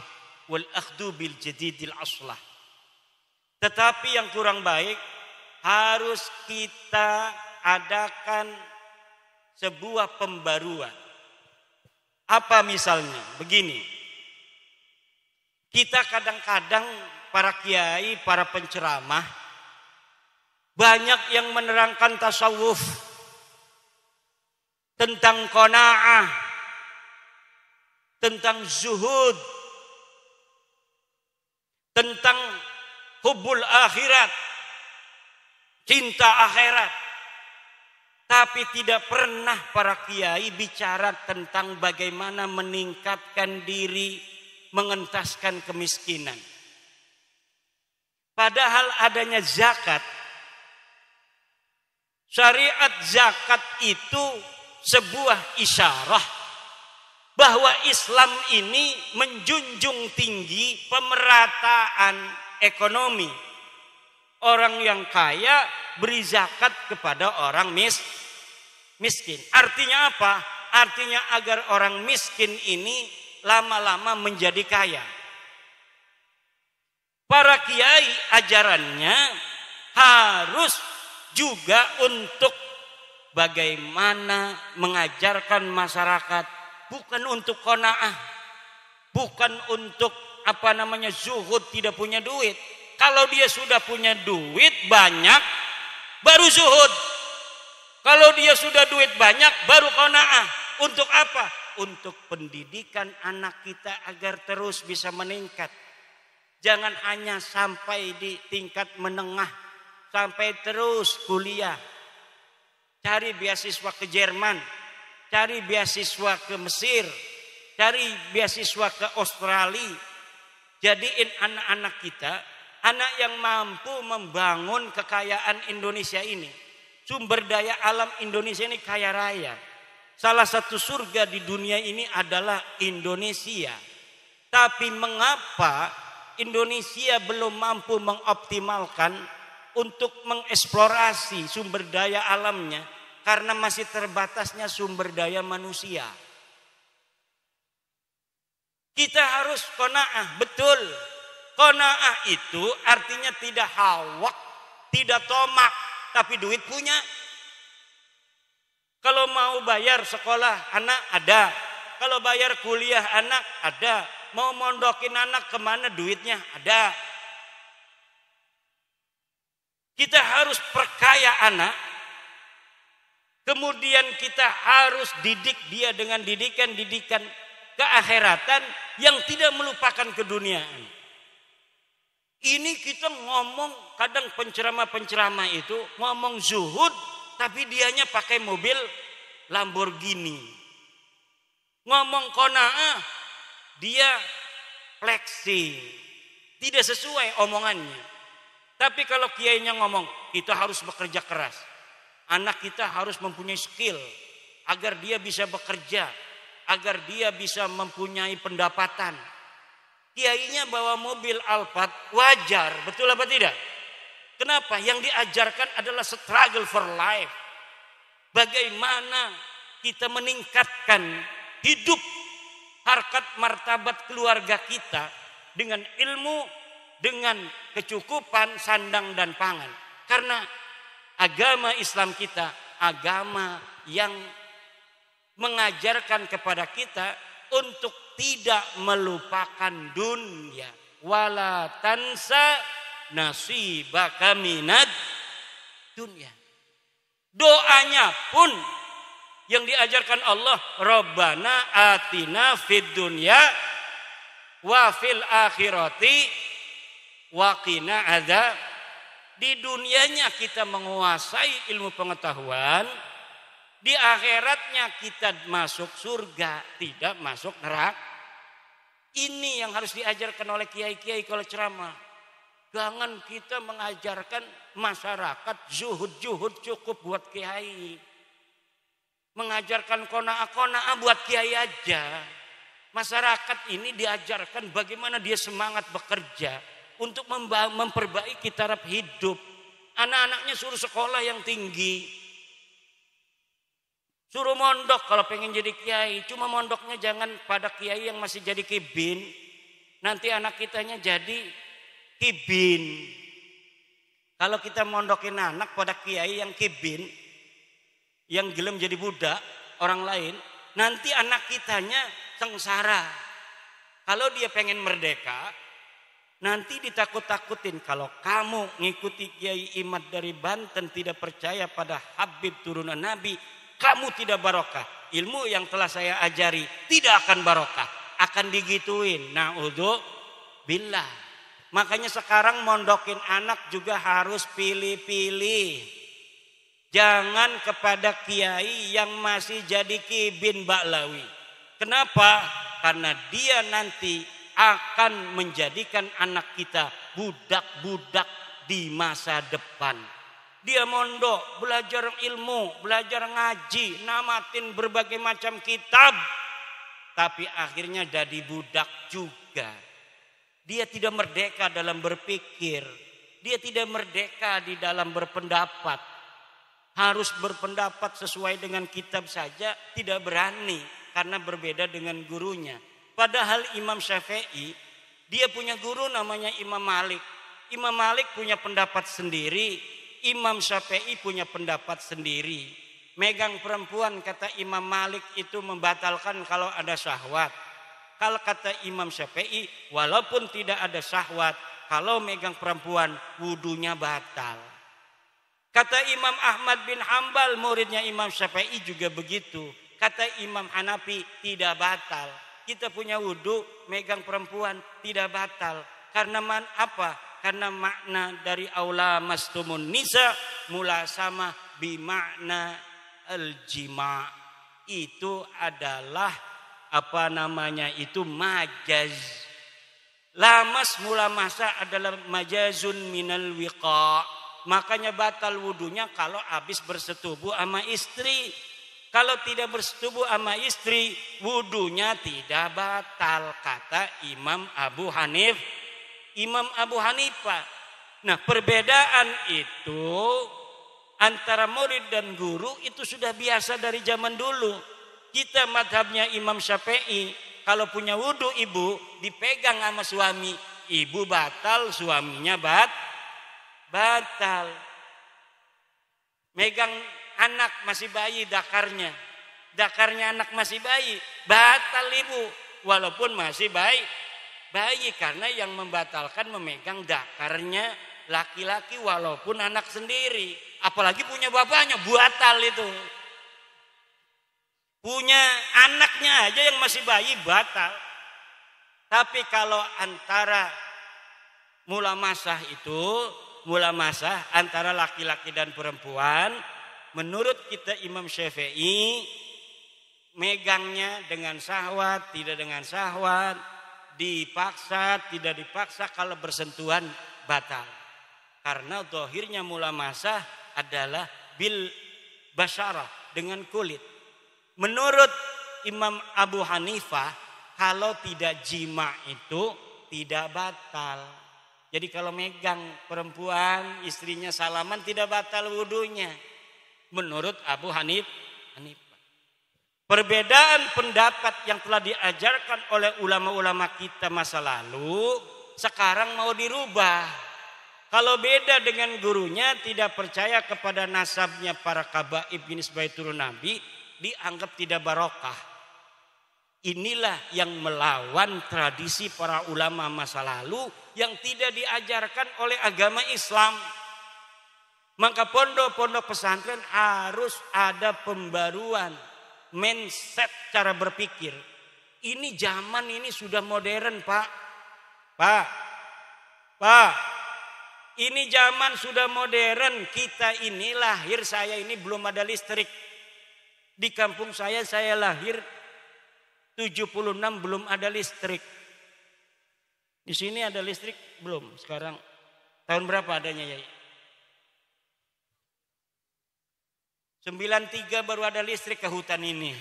wal akhdhu bil jadidil aslah. Tetapi yang kurang baik harus kita adakan sebuah pembaruan. Apa misalnya? Begini. Kita kadang-kadang para kiai, para penceramah banyak yang menerangkan tasawuf tentang qanaah, tentang zuhud, tentang hubbul akhirat, cinta akhirat. Tapi tidak pernah para kiai bicara tentang bagaimana meningkatkan diri, mengentaskan kemiskinan. Padahal adanya zakat, syariat zakat itu sebuah isyarah bahwa Islam ini menjunjung tinggi pemerataan ekonomi. Orang yang kaya beri zakat kepada orang miskin. Artinya apa? Artinya agar orang miskin ini lama-lama menjadi kaya. Para kiai ajarannya harus juga untuk bagaimana mengajarkan masyarakat, bukan untuk qanaah, bukan untuk zuhud, tidak punya duit. Kalau dia sudah punya duit banyak, baru zuhud. Kalau dia sudah duit banyak, baru qanaah. Untuk apa? Untuk pendidikan anak kita agar terus bisa meningkat. Jangan hanya sampai di tingkat menengah, sampai terus kuliah. Cari beasiswa ke Jerman, cari beasiswa ke Mesir, cari beasiswa ke Australia. Jadiin anak-anak kita anak yang mampu membangun kekayaan Indonesia ini. Sumber daya alam Indonesia ini kaya raya. Salah satu surga di dunia ini adalah Indonesia. Tapi mengapa Indonesia belum mampu mengoptimalkan untuk mengeksplorasi sumber daya alamnya? Karena masih terbatasnya sumber daya manusia. Kita harus qanaah, betul. Qanaah itu artinya tidak hawak, tidak tomak, tapi duit punya. Kalau mau bayar sekolah anak ada, kalau bayar kuliah anak ada, mau mondokin anak kemana duitnya ada. Kita harus perkaya anak, kemudian kita harus didik dia dengan didikan-didikan keakhiratan yang tidak melupakan keduniaan. Ini kita ngomong, kadang penceramah-penceramah itu ngomong zuhud, tapi dianya pakai mobil Lamborghini. Ngomong qanaah, dia flexing. Tidak sesuai omongannya. Tapi kalau kiainya ngomong, kita harus bekerja keras. Anak kita harus mempunyai skill agar dia bisa bekerja, agar dia bisa mempunyai pendapatan. Kiainya bawa mobil Alphard, wajar, betul apa tidak? Kenapa? Yang diajarkan adalah struggle for life. Bagaimana kita meningkatkan hidup, harkat martabat keluarga kita dengan ilmu, dengan kecukupan sandang dan pangan. Karena agama Islam kita, agama yang mengajarkan kepada kita untuk tidak melupakan dunia. Wala tansa nasibaka minad dunia. Doanya pun yang diajarkan Allah, Rabbana atina fid dunya wa fil akhirati wa qina adzab. Di dunianya kita menguasai ilmu pengetahuan, di akhiratnya kita masuk surga, tidak masuk neraka. Ini yang harus diajarkan oleh kiai-kiai kalau ceramah. Jangan kita mengajarkan masyarakat zuhud-zuhud cukup buat kiai. Mengajarkan qanaah-qanaah buat kiai aja. Masyarakat ini diajarkan bagaimana dia semangat bekerja untuk memperbaiki taraf hidup. Anak-anaknya suruh sekolah yang tinggi. Suruh mondok kalau pengen jadi kiai. Cuma mondoknya jangan pada kiai yang masih jadi kibin. Nanti anak kitanya jadi kibin. Kalau kita mondokin anak pada kiai yang kibin, yang gelem jadi budak orang lain, nanti anak kitanya sengsara. Kalau dia pengen merdeka, nanti ditakut-takutin. Kalau kamu ngikuti Kiai Imad dari Banten tidak percaya pada Habib turunan Nabi, kamu tidak barokah. Ilmu yang telah saya ajari tidak akan barokah. Akan digituin. Na'udzubillah. Makanya sekarang mondokin anak juga harus pilih-pilih. Jangan kepada kiai yang masih jadi kibin baklawi. Kenapa? Karena dia nanti akan menjadikan anak kita budak-budak di masa depan. Dia mondok, belajar ilmu, belajar ngaji, namatin berbagai macam kitab. Tapi akhirnya jadi budak juga. Dia tidak merdeka dalam berpikir. Dia tidak merdeka di dalam berpendapat. Harus berpendapat sesuai dengan kitab saja tidak berani. Karena berbeda dengan gurunya. Padahal Imam Syafi'i, dia punya guru namanya Imam Malik. Imam Malik punya pendapat sendiri. Imam Syafi'i punya pendapat sendiri. Megang perempuan kata Imam Malik itu membatalkan kalau ada syahwat. Kalau kata Imam Syafi'i walaupun tidak ada syahwat, kalau megang perempuan wudunya batal. Kata Imam Ahmad bin Hambal muridnya Imam Syafi'i juga begitu. Kata Imam Hanafi tidak batal. Kita punya wudu megang perempuan tidak batal. Karena apa? Karena makna dari aula mastumun nisa mula sama bimakna al-jima' itu adalah majaz. Lamas mula masa adalah majazun minal wiqa. Makanya batal wudunya kalau habis bersetubuh sama istri. Kalau tidak bersetubuh sama istri, wudunya tidak batal, kata Imam Abu Hanifah. Nah, perbedaan itu antara murid dan guru itu sudah biasa dari zaman dulu. Kita madhabnya Imam Syafi'i, kalau punya wudu ibu dipegang sama suami, ibu batal, suaminya batal. Megang anak masih bayi, dakarnya anak masih bayi, batal ibu walaupun masih bayi, karena yang membatalkan memegang dakarnya laki-laki walaupun anak sendiri, apalagi punya bapaknya, batal itu. Punya anaknya aja yang masih bayi batal. Tapi kalau antara mula masah antara laki-laki dan perempuan, menurut kita Imam Syafi'i, megangnya dengan syahwat, tidak dengan syahwat, dipaksa, tidak dipaksa, kalau bersentuhan batal. Karena zahirnya mula masah adalah bil basyarah, dengan kulit. Menurut Imam Abu Hanifah, kalau tidak jima itu tidak batal. Jadi kalau megang perempuan, istrinya salaman, tidak batal wudunya. Menurut Abu Hanifah. Perbedaan pendapat yang telah diajarkan oleh ulama-ulama kita masa lalu, sekarang mau dirubah. Kalau beda dengan gurunya, tidak percaya kepada nasabnya para kabaib jenis bayi turun Nabi, dianggap tidak barokah. Inilah yang melawan tradisi para ulama masa lalu yang tidak diajarkan oleh agama Islam. Maka pondok-pondok pesantren harus ada pembaruan mindset, cara berpikir. Ini zaman ini sudah modern, Pak. Ini zaman sudah modern. Kita ini lahir, saya ini belum ada listrik. Di kampung saya lahir 76 belum ada listrik. Di sini ada listrik belum? Sekarang tahun berapa adanya, Yai? 93 baru ada listrik ke hutan ini.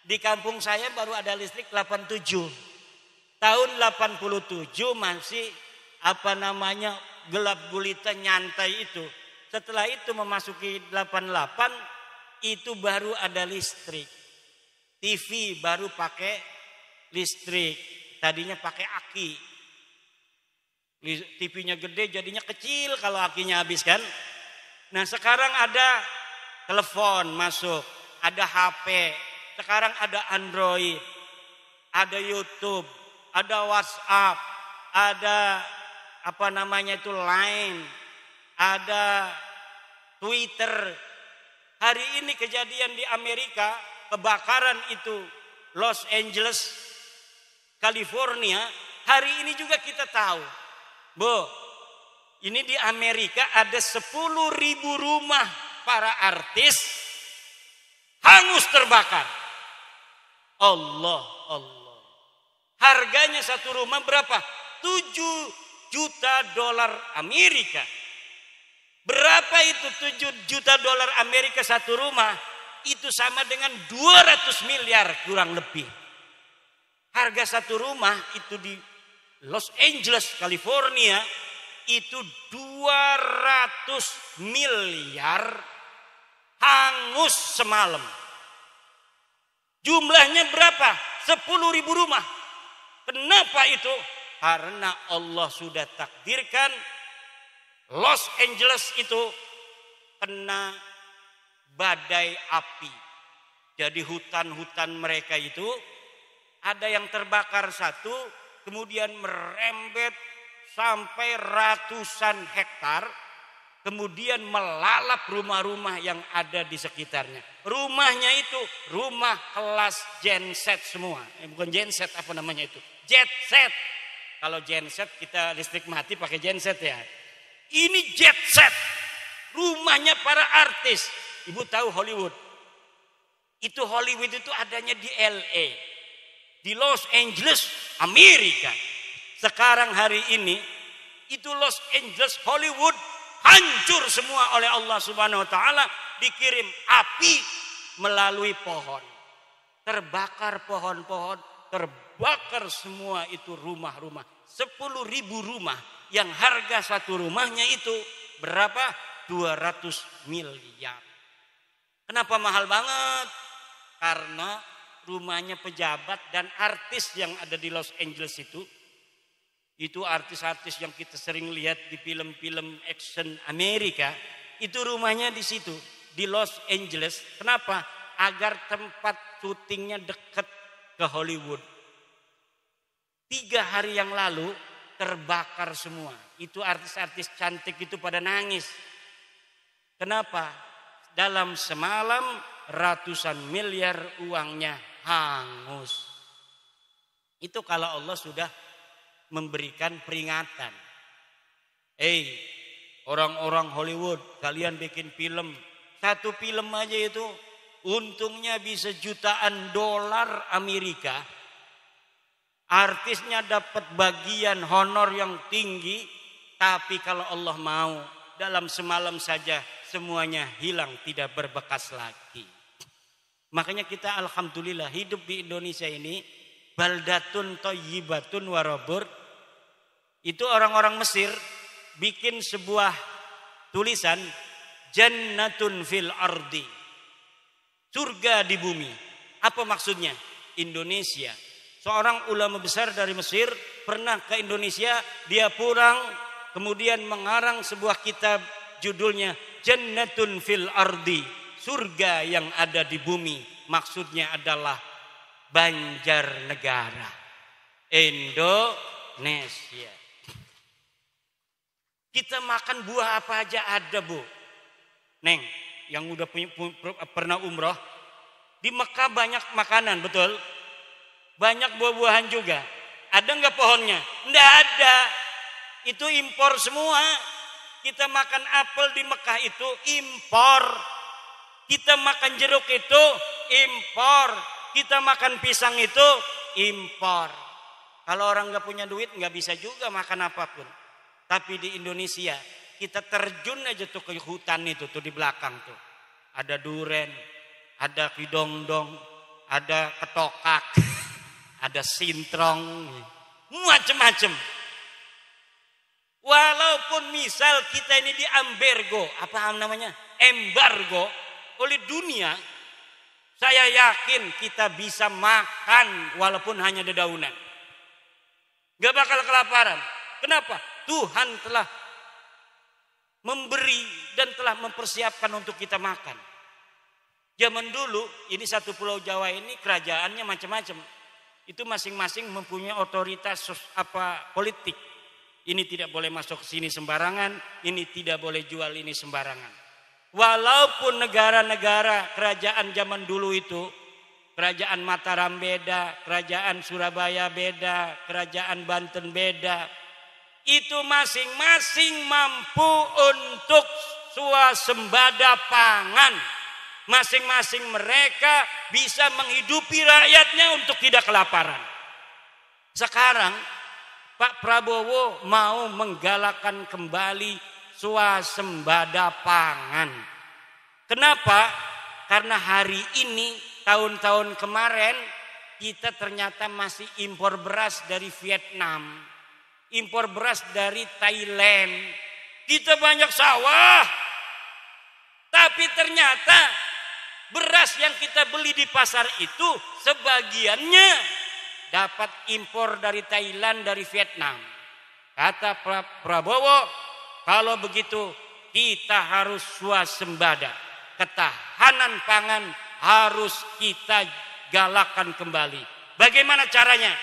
Di kampung saya baru ada listrik 87. Tahun 87 masih gelap gulita nyantai itu. Setelah itu memasuki 88 itu baru ada listrik. TV baru pakai listrik. Tadinya pakai aki. TV-nya gede jadinya kecil kalau akinya habis kan. Nah sekarang ada telepon masuk, ada HP, sekarang ada Android, ada YouTube, ada WhatsApp, ada Line, ada Twitter. Hari ini kejadian di Amerika, kebakaran itu Los Angeles, California. Hari ini juga kita tahu, ini di Amerika ada 10.000 rumah para artis hangus terbakar. Allah. Harganya satu rumah berapa? 7 juta dolar Amerika. Berapa itu 7 juta dolar Amerika satu rumah? Itu sama dengan 200 miliar kurang lebih. Harga satu rumah itu di Los Angeles, California, itu 200 miliar hangus semalam. Jumlahnya berapa? 10.000 rumah. Kenapa itu? Karena Allah sudah takdirkan Los Angeles itu kena badai api. Jadi hutan-hutan mereka itu ada yang terbakar satu, kemudian merembet sampai ratusan hektar, kemudian melalap rumah-rumah yang ada di sekitarnya. Rumahnya itu rumah kelas genset semua. Bukan genset, apa namanya itu? Jet set. Kalau genset kita listrik mati pakai genset ya. Ini jet set. Rumahnya para artis. Ibu tahu Hollywood? Itu Hollywood itu adanya di LA. Di Los Angeles, Amerika. Sekarang hari ini itu Los Angeles, Hollywood hancur semua oleh Allah Subhanahu wa taala, dikirim api melalui pohon. Terbakar pohon-pohon, terbakar semua itu rumah-rumah. 10.000 rumah yang harga satu rumahnya itu berapa? 200 miliar. Kenapa mahal banget? Karena rumahnya pejabat dan artis yang ada di Los Angeles itu artis-artis yang kita sering lihat di film-film action Amerika, itu rumahnya di situ, di Los Angeles. Kenapa? Agar tempat syutingnya dekat ke Hollywood. 3 hari yang lalu terbakar semua. Itu artis-artis cantik itu pada nangis. Kenapa? Dalam semalam ratusan miliar uangnya hangus. Itu kalau Allah sudah memberikan peringatan. Orang-orang Hollywood, kalian bikin film. Satu film aja itu untungnya bisa jutaan dolar Amerika. Artisnya dapat bagian honor yang tinggi. Tapi kalau Allah mau, dalam semalam saja semuanya hilang, tidak berbekas lagi. Makanya kita alhamdulillah hidup di Indonesia ini, baldatun thayyibatun warabur. Itu orang-orang Mesir bikin sebuah tulisan, jannatun fil ardi, surga di bumi. Apa maksudnya? Indonesia. Seorang ulama besar dari Mesir pernah ke Indonesia, dia pulang kemudian mengarang sebuah kitab judulnya Jannatun fil ardi, surga yang ada di bumi. Maksudnya adalah Banjarnegara, Indonesia. Kita makan buah apa aja ada, Bu. Neng, yang udah pernah umroh, di Mekah banyak makanan, betul? Banyak buah-buahan juga. Ada nggak pohonnya? Nggak ada. Itu impor semua. Kita makan apel di Mekah itu impor. Kita makan jeruk itu impor. Kita makan pisang itu impor. Kalau orang nggak punya duit nggak bisa juga makan apapun. Tapi di Indonesia kita terjun aja tuh ke hutan itu tuh di belakang tuh. Ada duren, ada kidongdong, ada ketokak, ada sintrong, macem-macem. Walaupun misal kita ini di embargo oleh dunia, saya yakin kita bisa makan walaupun hanya dedaunan. Gak bakal kelaparan. Kenapa? Tuhan telah memberi dan telah mempersiapkan untuk kita makan. Zaman dulu, ini satu pulau Jawa ini kerajaannya macam-macam. Itu masing-masing mempunyai otoritas politik. Ini tidak boleh masuk ke sini sembarangan, ini tidak boleh jual ini sembarangan. Walaupun negara-negara kerajaan zaman dulu itu, kerajaan Mataram beda, kerajaan Surabaya beda, kerajaan Banten beda, itu masing-masing mampu untuk swasembada pangan. Masing-masing mereka bisa menghidupi rakyatnya untuk tidak kelaparan. Sekarang Pak Prabowo mau menggalakkan kembali swasembada pangan. Kenapa? Karena hari ini, tahun-tahun kemarin kita ternyata masih impor beras dari Vietnam, impor beras dari Thailand. Kita banyak sawah, tapi ternyata beras yang kita beli di pasar itu sebagiannya dapat impor dari Thailand, dari Vietnam. Kata Prabowo, kalau begitu kita harus swasembada. Ketahanan pangan harus kita galakkan kembali. Bagaimana caranya?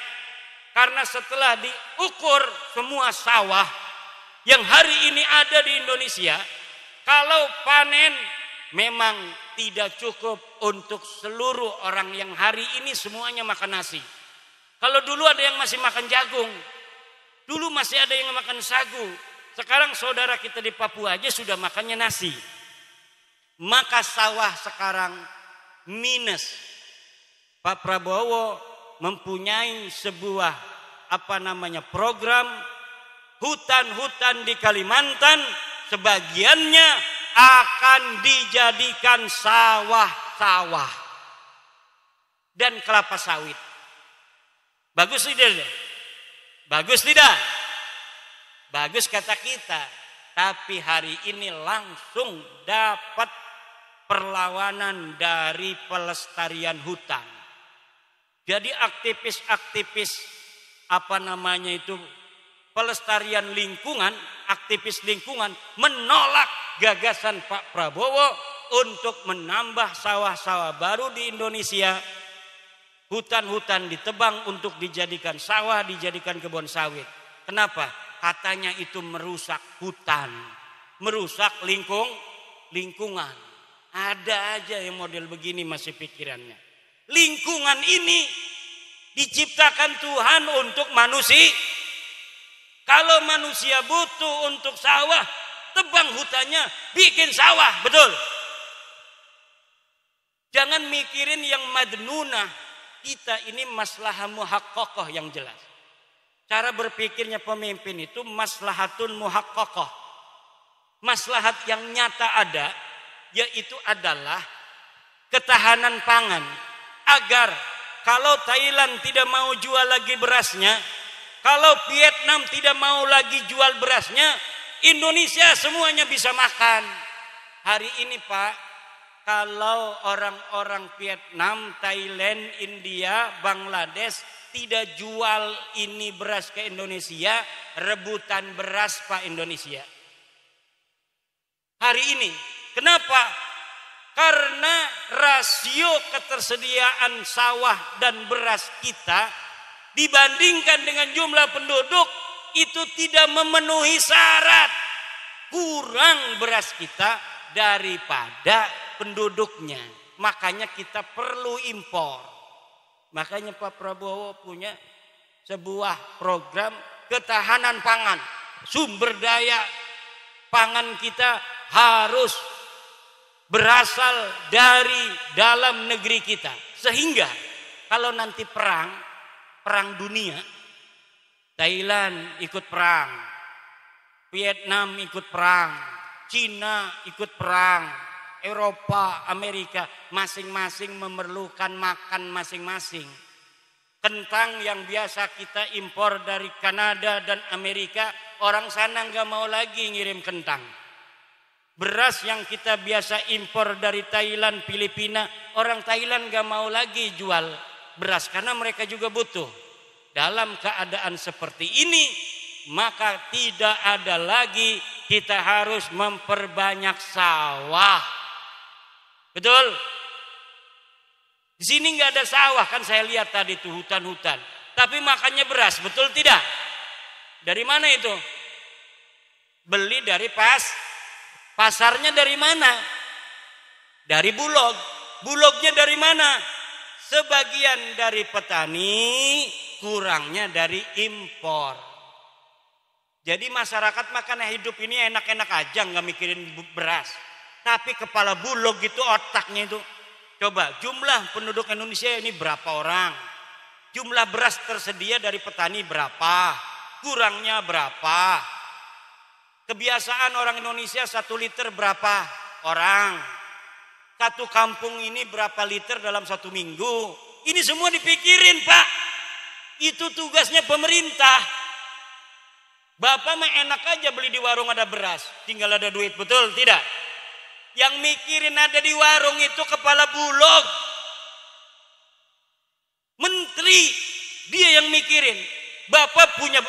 Karena setelah diukur semua sawah yang hari ini ada di Indonesia, kalau panen memang tidak cukup untuk seluruh orang yang hari ini semuanya makan nasi. Kalau dulu ada yang masih makan jagung, dulu masih ada yang makan sagu. Sekarang saudara kita di Papua aja sudah makannya nasi. Maka sawah sekarang minus. Pak Prabowo mempunyai sebuah program hutan-hutan di Kalimantan, sebagiannya akan dijadikan sawah-sawah dan kelapa sawit. Bagus tidak? Bagus tidak? Bagus kata kita. Tapi hari ini langsung dapat perlawanan dari pelestarian hutan. Jadi aktivis-aktivis pelestarian lingkungan, aktivis lingkungan menolak gagasan Pak Prabowo untuk menambah sawah-sawah baru di Indonesia. Hutan-hutan ditebang untuk dijadikan sawah, dijadikan kebun sawit. Kenapa? Katanya itu merusak hutan, merusak lingkungan. Ada aja yang model begini masih pikirannya. Lingkungan ini diciptakan Tuhan untuk manusia. Kalau manusia butuh untuk sawah, tebang hutannya, bikin sawah, betul. Jangan mikirin yang madnunah. Kita ini maslahah muhaqqaqah yang jelas. Cara berpikirnya pemimpin itu maslahatun muhaqqaqah. Maslahat yang nyata ada, yaitu adalah ketahanan pangan. Agar kalau Thailand tidak mau jual lagi berasnya, kalau Vietnam tidak mau lagi jual berasnya, Indonesia semuanya bisa makan. Hari ini Pak, kalau orang-orang Vietnam, Thailand, India, Bangladesh tidak jual ini beras ke Indonesia, rebutan beras Pak Indonesia. Hari ini, kenapa? Karena rasio ketersediaan sawah dan beras kita dibandingkan dengan jumlah penduduk itu tidak memenuhi syarat. Kurang beras kita daripada penduduknya. Makanya kita perlu impor. Makanya Pak Prabowo punya sebuah program ketahanan pangan. Sumber daya pangan kita harus berasal dari dalam negeri kita. Sehingga kalau nanti perang dunia, Thailand ikut perang, Vietnam ikut perang, Cina ikut perang, Eropa, Amerika, masing-masing memerlukan makan masing-masing. Kentang yang biasa kita impor dari Kanada dan Amerika, orang sana nggak mau lagi ngirim kentang. Beras yang kita biasa impor dari Thailand, Filipina, orang Thailand nggak mau lagi jual beras karena mereka juga butuh. Dalam keadaan seperti ini, maka tidak ada lagi kita harus memperbanyak sawah. Betul? Di sini nggak ada sawah, kan saya lihat tadi tuh hutan-hutan. Tapi makannya beras, betul tidak? Dari mana itu? Beli dari pasarnya dari mana? Dari Bulog. Bulognya dari mana? Sebagian dari petani, kurangnya dari impor. Jadi masyarakat makan hidup ini enak-enak aja, nggak mikirin beras. Tapi kepala Bulog gitu otaknya itu. Coba jumlah penduduk Indonesia ini berapa orang? Jumlah beras tersedia dari petani berapa? Kurangnya berapa? Kebiasaan orang Indonesia 1 liter berapa orang? Satu kampung ini berapa liter dalam 1 minggu? Ini semua dipikirin Pak. Itu tugasnya pemerintah. Bapak mah enak aja beli di warung ada beras. Tinggal ada duit, betul tidak? Yang mikirin ada di warung itu kepala Bulog. Menteri, dia yang mikirin. Bapak punya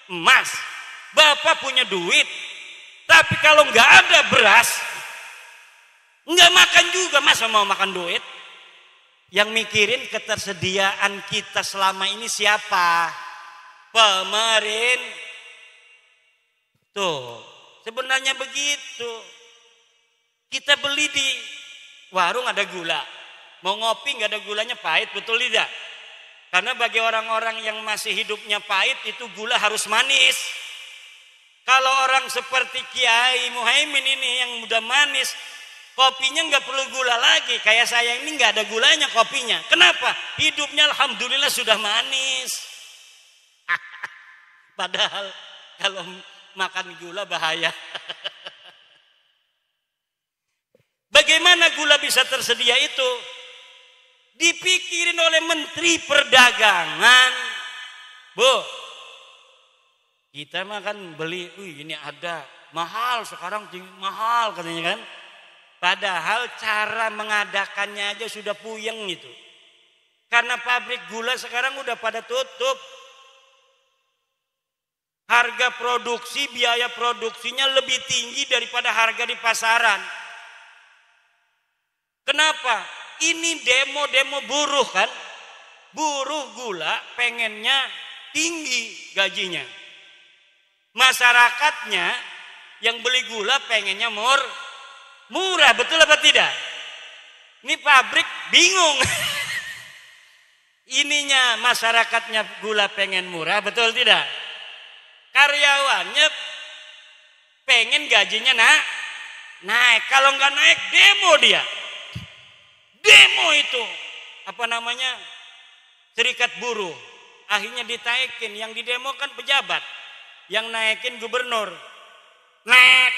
emas, Bapak punya duit. Tapi kalau nggak ada beras, nggak makan juga, masa mau makan duit? Yang mikirin ketersediaan kita selama ini siapa? Pemerintah. Tuh, sebenarnya begitu. Kita beli di warung ada gula. Mau ngopi nggak ada gulanya, pahit, betul tidak? Karena bagi orang-orang yang masih hidupnya pahit itu gula harus manis. Kalau orang seperti Kiai Muhaimin ini yang udah manis, kopinya nggak perlu gula lagi. Kayak saya ini nggak ada gulanya kopinya. Kenapa? Hidupnya alhamdulillah sudah manis. Padahal kalau makan gula bahaya. Bagaimana gula bisa tersedia itu? Dipikirin oleh Menteri Perdagangan. Bu, kita mah kan beli, ini ada, mahal sekarang, mahal katanya kan. Padahal cara mengadakannya aja sudah puyeng gitu. Karena pabrik gula sekarang udah pada tutup. Harga produksi, biaya produksinya lebih tinggi daripada harga di pasaran. Kenapa? Ini demo buruh kan. Buruh gula pengennya tinggi gajinya. Masyarakatnya yang beli gula pengennya murah, betul apa tidak? Ini pabrik bingung. Ininya masyarakatnya gula pengen murah, betul tidak? Karyawannya pengen gajinya naik. Kalau nggak naik demo dia. Demo itu serikat buruh. Akhirnya ditaikin, yang didemo kan pejabat, yang naikin gubernur. Naik.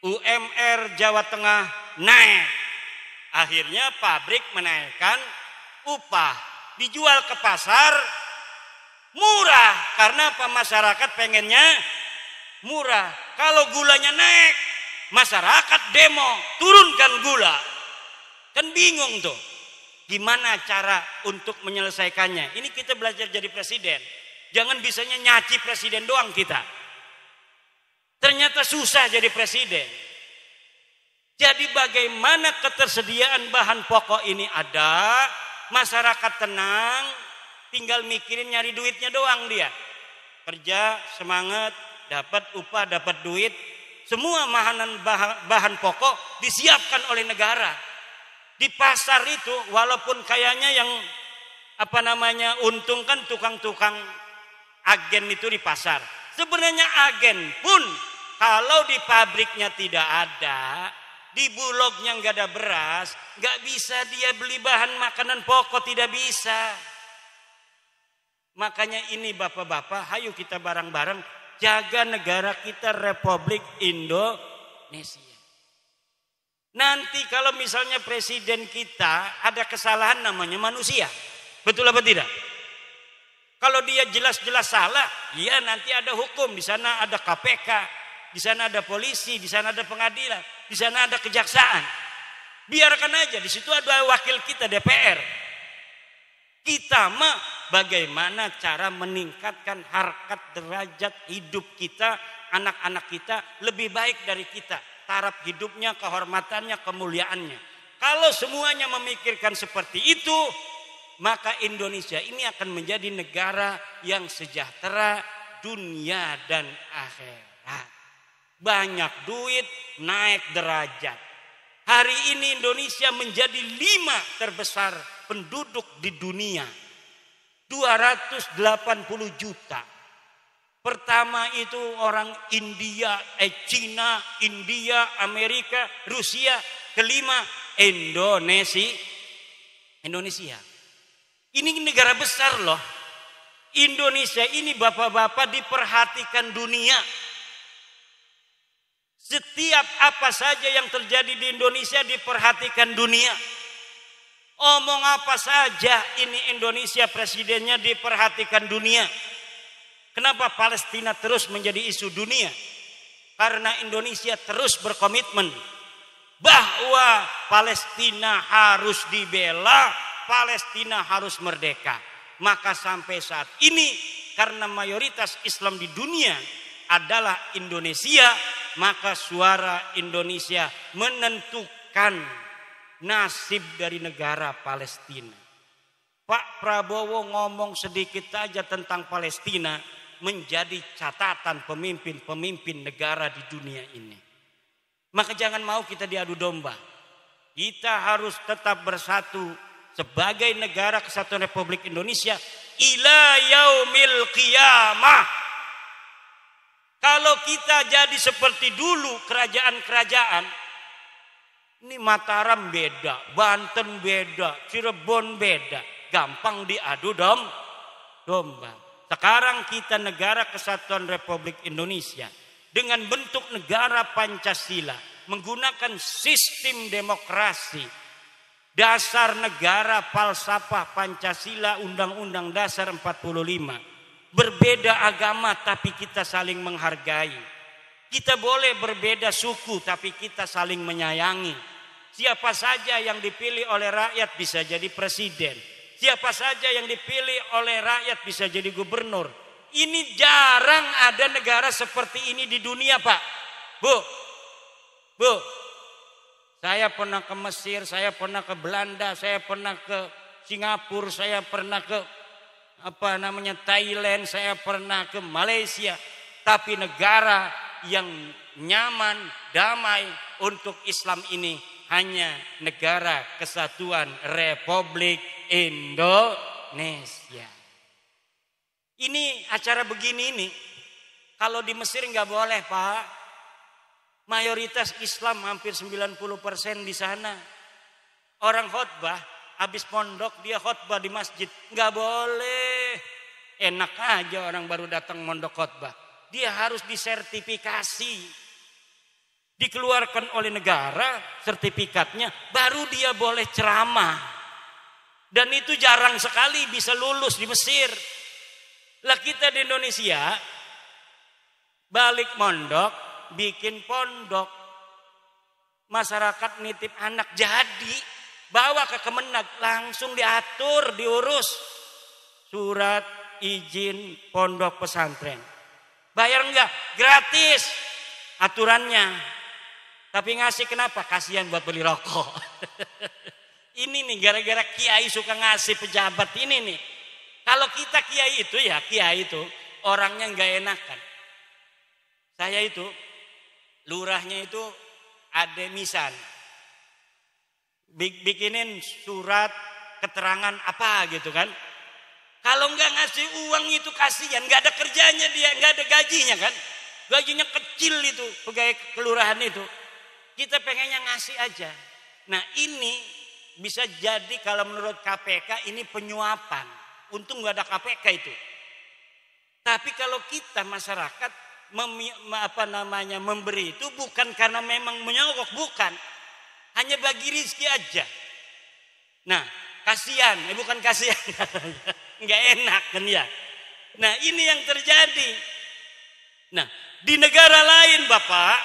UMR Jawa Tengah naik. Akhirnya pabrik menaikkan upah, dijual ke pasar murah. Karena apa? Masyarakat pengennya murah. Kalau gulanya naik, masyarakat demo, turunkan gula. Kan bingung tuh. Gimana cara untuk menyelesaikannya? Ini kita belajar jadi presiden. Jangan bisanya nyaci presiden doang kita. Ternyata susah jadi presiden. Jadi bagaimana ketersediaan bahan pokok ini ada, masyarakat tenang, tinggal mikirin nyari duitnya doang dia. Kerja, semangat, dapat upah, dapat duit. Semua bahan pokok disiapkan oleh negara. Di pasar itu walaupun kayaknya yang untungkan tukang-tukang agen itu di pasar. Sebenarnya agen pun kalau di pabriknya tidak ada, di bulognya nggak ada beras, nggak bisa dia beli bahan makanan pokok, tidak bisa. Makanya ini bapak-bapak, hayu kita bareng-bareng jaga negara kita Republik Indonesia. Nanti kalau misalnya presiden kita ada kesalahan, namanya manusia. Betul apa tidak? Kalau dia jelas-jelas salah, ya nanti ada hukum. Di sana ada KPK, di sana ada polisi, di sana ada pengadilan, di sana ada kejaksaan. Biarkan aja, di situ ada wakil kita DPR. Kita mah bagaimana cara meningkatkan harkat derajat hidup kita, anak-anak kita lebih baik dari kita. Taraf hidupnya, kehormatannya, kemuliaannya. Kalau semuanya memikirkan seperti itu, maka Indonesia ini akan menjadi negara yang sejahtera dunia dan akhirat. Banyak duit, naik derajat. Hari ini Indonesia menjadi 5 terbesar penduduk di dunia. 280 juta. Pertama itu orang India, Cina, India, Amerika, Rusia. Kelima Indonesia. Ini negara besar loh. Indonesia ini bapak-bapak diperhatikan dunia. Setiap apa saja yang terjadi di Indonesia diperhatikan dunia. Omong apa saja ini Indonesia presidennya diperhatikan dunia. Kenapa Palestina terus menjadi isu dunia? Karena Indonesia terus berkomitmen bahwa Palestina harus dibela, Palestina harus merdeka. Maka sampai saat ini karena mayoritas Islam di dunia adalah Indonesia, maka suara Indonesia menentukan nasib dari negara Palestina. Pak Prabowo ngomong sedikit saja tentang Palestina, menjadi catatan pemimpin-pemimpin negara di dunia ini. Maka jangan mau kita diadu domba. Kita harus tetap bersatu sebagai negara kesatuan Republik Indonesia ila yaumil qiyamah. Kalau kita jadi seperti dulu kerajaan-kerajaan, ini Mataram beda, Banten beda, Cirebon beda, gampang diadu domba. Sekarang kita negara kesatuan Republik Indonesia dengan bentuk negara Pancasila, menggunakan sistem demokrasi, dasar negara falsafah Pancasila, Undang-Undang Dasar 45. Berbeda agama tapi kita saling menghargai. Kita boleh berbeda suku tapi kita saling menyayangi. Siapa saja yang dipilih oleh rakyat bisa jadi presiden. Siapa saja yang dipilih oleh rakyat bisa jadi gubernur. Ini jarang ada negara seperti ini di dunia, Pak. Bu, saya pernah ke Mesir, saya pernah ke Belanda, saya pernah ke Singapura, saya pernah ke Thailand, saya pernah ke Malaysia. Tapi negara yang nyaman, damai untuk Islam ini hanya negara kesatuan Republik Indonesia. Ini acara begini ini, kalau di Mesir nggak boleh, Pak. Mayoritas Islam hampir 90% di sana. Orang khotbah, habis pondok dia khotbah di masjid, nggak boleh. Enak aja orang baru datang mondok khotbah. Dia harus disertifikasi, dikeluarkan oleh negara sertifikatnya, baru dia boleh ceramah. Dan itu jarang sekali bisa lulus di Mesir. Lah kita di Indonesia balik mondok, bikin pondok, masyarakat nitip anak jadi bawa ke Kemenag, langsung diatur, diurus surat izin pondok pesantren. Bayar enggak? Gratis aturannya. Tapi ngasih kenapa? Kasihan buat beli rokok. Ini nih gara-gara kiai suka ngasih pejabat ini nih. Kalau kita kiai itu orangnya nggak enakan. Saya itu lurahnya itu ada misan, bikinin surat keterangan apa gitu kan. Kalau nggak ngasih uang itu kasihan, nggak ada kerjanya dia, nggak ada gajinya kan. Gajinya kecil itu pegawai kelurahan itu. Kita pengennya ngasih aja. Nah ini bisa jadi kalau menurut KPK ini penyuapan. Untung nggak ada KPK itu. Tapi kalau kita masyarakat memberi itu bukan karena memang menyogok, bukan. Hanya bagi rezeki aja. Nah, kasihan, bukan kasihan. Nggak enak kan ya. Nah, ini yang terjadi. Nah, di negara lain Bapak,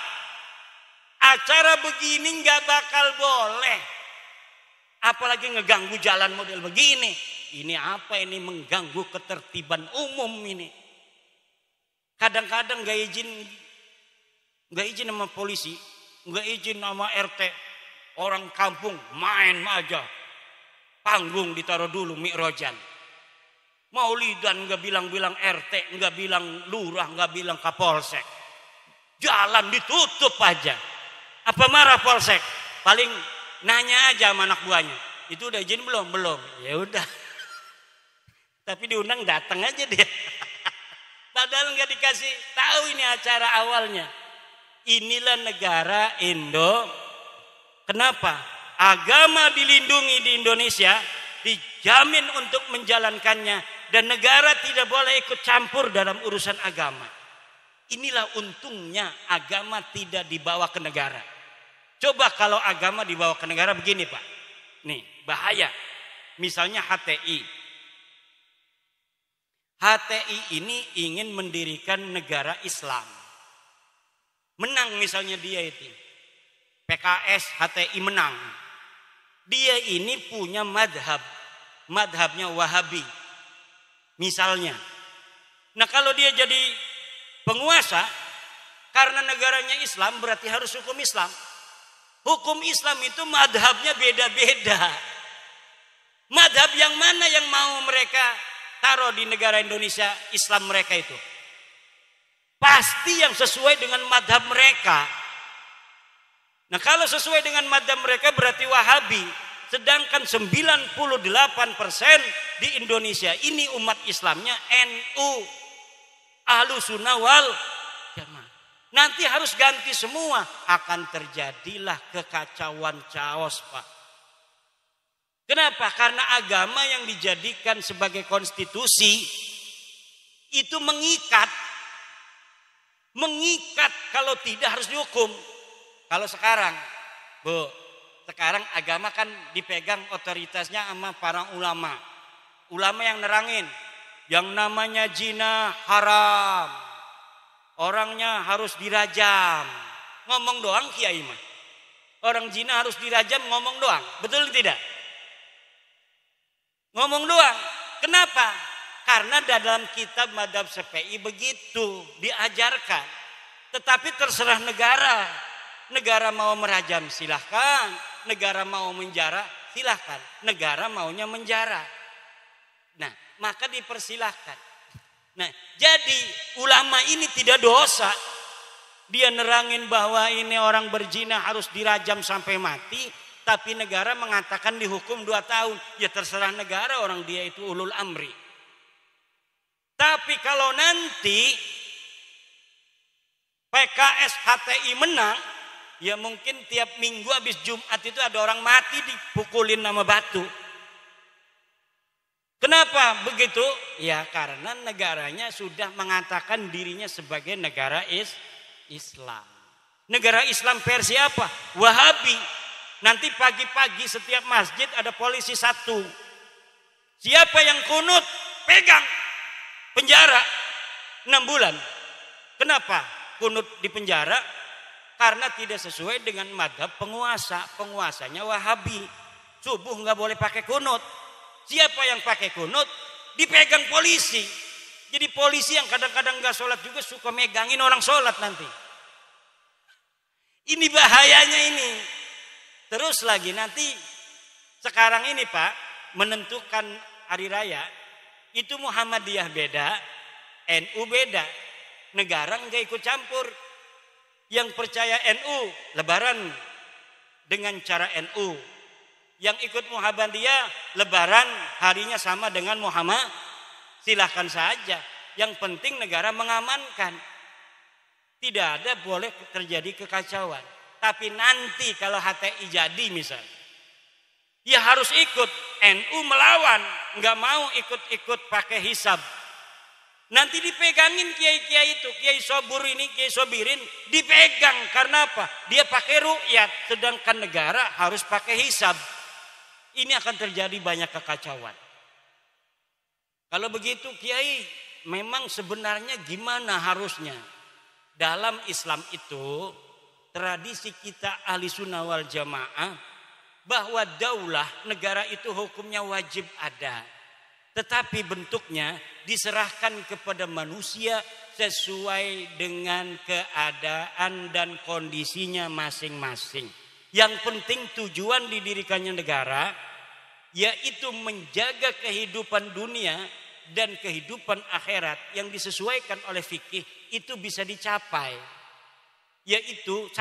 acara begini nggak bakal boleh. Apalagi ngeganggu jalan model begini. Ini apa ini, mengganggu ketertiban umum ini. Kadang-kadang nggak izin sama polisi, nggak izin sama RT, orang kampung main aja, panggung ditaruh dulu mikrojan, maulidan nggak bilang-bilang RT, nggak bilang lurah, nggak bilang kapolsek, jalan ditutup aja. Apa marah polsek? Paling nanya aja sama anak buahnya, itu udah izin belum? Belum. Ya udah. Tapi diundang datang aja dia. Padahal nggak dikasih tahu ini acara awalnya. Inilah negara Indo. Kenapa? Agama dilindungi di Indonesia, dijamin untuk menjalankannya, dan negara tidak boleh ikut campur dalam urusan agama. Inilah untungnya agama tidak dibawa ke negara. Coba kalau agama dibawa ke negara begini Pak. Nih bahaya. Misalnya HTI. HTI ini ingin mendirikan negara Islam. Menang misalnya dia itu. PKS HTI menang. Dia ini punya madhab. Madhabnya Wahabi. Misalnya. Nah kalau dia jadi penguasa, karena negaranya Islam berarti harus hukum Islam. Hukum Islam itu madhabnya beda-beda. Madhab yang mana yang mau mereka taruh di negara Indonesia Islam mereka itu? Pasti yang sesuai dengan madhab mereka. Nah kalau sesuai dengan madhab mereka berarti Wahabi. Sedangkan 98% di Indonesia ini umat Islamnya NU, Ahlussunnah wal Jamaah. Nanti harus ganti semua, akan terjadilah kekacauan chaos Pak. Kenapa? Karena agama yang dijadikan sebagai konstitusi itu mengikat kalau tidak harus dihukum. Kalau sekarang, Bu, sekarang agama kan dipegang otoritasnya sama para ulama. Ulama yang nerangin, yang namanya zina haram. Orangnya harus dirajam. Ngomong doang kiai mah. Orang zina harus dirajam ngomong doang. Betul tidak? Ngomong doang. Kenapa? Karena dalam kitab Madzhab Syafi'i begitu diajarkan. Tetapi terserah negara. Negara mau merajam silahkan. Negara mau menjara silahkan. Negara maunya menjara. Nah, maka dipersilahkan. Nah, jadi ulama ini tidak dosa. Dia nerangin bahwa ini orang berzina harus dirajam sampai mati. Tapi negara mengatakan dihukum 2 tahun. Ya terserah negara, orang dia itu ulul amri. Tapi kalau nanti PKS HTI menang, ya mungkin tiap minggu habis Jumat itu ada orang mati dipukulin sama batu. Kenapa begitu? Ya karena negaranya sudah mengatakan dirinya sebagai negara Islam. Negara Islam versi apa? Wahabi. Nanti pagi-pagi setiap masjid ada polisi 1. Siapa yang kunut? Pegang. Penjara 6 bulan. Kenapa kunut di penjara? Karena tidak sesuai dengan madhab penguasa. Penguasanya Wahabi. Subuh nggak boleh pakai kunut. Siapa yang pakai kunut? Dipegang polisi. Jadi polisi yang kadang-kadang nggak sholat juga suka megangin orang sholat nanti. Ini bahayanya ini. Terus lagi nanti sekarang ini Pak menentukan hari raya itu Muhammadiyah beda, NU beda. Negara nggak ikut campur. Yang percaya NU lebaran dengan cara NU. Yang ikut Muhammadiyah lebaran harinya sama dengan Muhammad, silahkan saja. Yang penting negara mengamankan. Tidak ada boleh terjadi kekacauan. Tapi nanti kalau HTI jadi misal, ya harus ikut. NU melawan, nggak mau ikut-ikut pakai hisab. Nanti dipegangin kiai-kiai itu, kiai Sobur ini, kiai Sobirin dipegang karena apa? Dia pakai ru'yat, sedangkan negara harus pakai hisab. Ini akan terjadi banyak kekacauan. Kalau begitu kiai, memang sebenarnya gimana harusnya? Dalam Islam itu, tradisi kita ahli sunnah wal jamaah, bahwa daulah negara itu hukumnya wajib ada. Tetapi bentuknya diserahkan kepada manusia sesuai dengan keadaan dan kondisinya masing-masing. Yang penting tujuan didirikannya negara yaitu menjaga kehidupan dunia dan kehidupan akhirat yang disesuaikan oleh fikih itu bisa dicapai. Yaitu 1,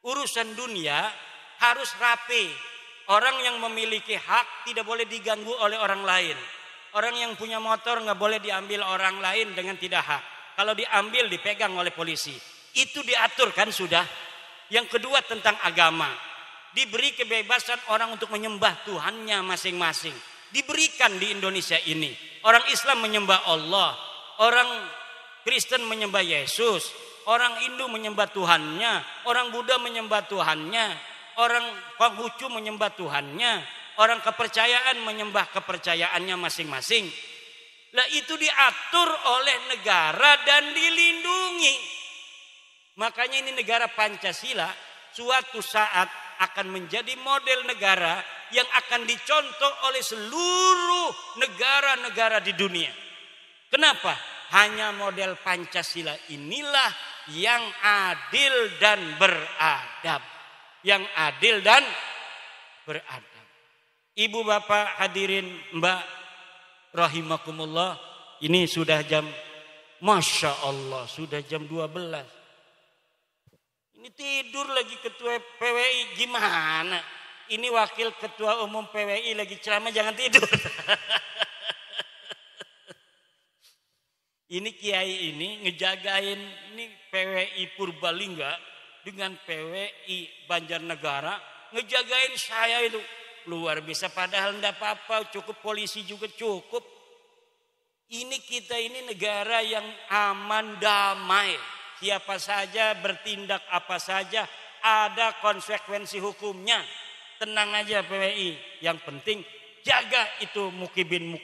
urusan dunia harus rapi. Orang yang memiliki hak tidak boleh diganggu oleh orang lain. Orang yang punya motor nggak boleh diambil orang lain dengan tidak hak. Kalau diambil dipegang oleh polisi. Itu diatur kan sudah. Yang kedua tentang agama. Diberi kebebasan orang untuk menyembah Tuhannya masing-masing. Diberikan di Indonesia ini. Orang Islam menyembah Allah. Orang Kristen menyembah Yesus. Orang Hindu menyembah Tuhannya. Orang Buddha menyembah Tuhannya. Orang Konghucu menyembah Tuhannya. Orang kepercayaan menyembah kepercayaannya masing-masing. Lah itu diatur oleh negara dan dilindungi. Makanya ini negara Pancasila suatu saat akan menjadi model negara yang akan dicontoh oleh seluruh negara-negara di dunia. Kenapa? Hanya model Pancasila inilah yang adil dan beradab. Yang adil dan beradab. Ibu bapak hadirin mbak rahimakumullah, ini sudah jam, Masya Allah sudah jam 12. Ini tidur lagi ketua PWI, gimana? Ini wakil ketua umum PWI lagi ceramah, jangan tidur. Ini kiai ini ngejagain ini PWI Purbalingga dengan PWI Banjarnegara, ngejagain saya itu luar biasa. Padahal enggak apa-apa, cukup polisi juga cukup. Ini kita ini negara yang aman damai. Siapa saja bertindak apa saja ada konsekuensi hukumnya. Tenang aja PWI. Yang penting jaga itu mukibin.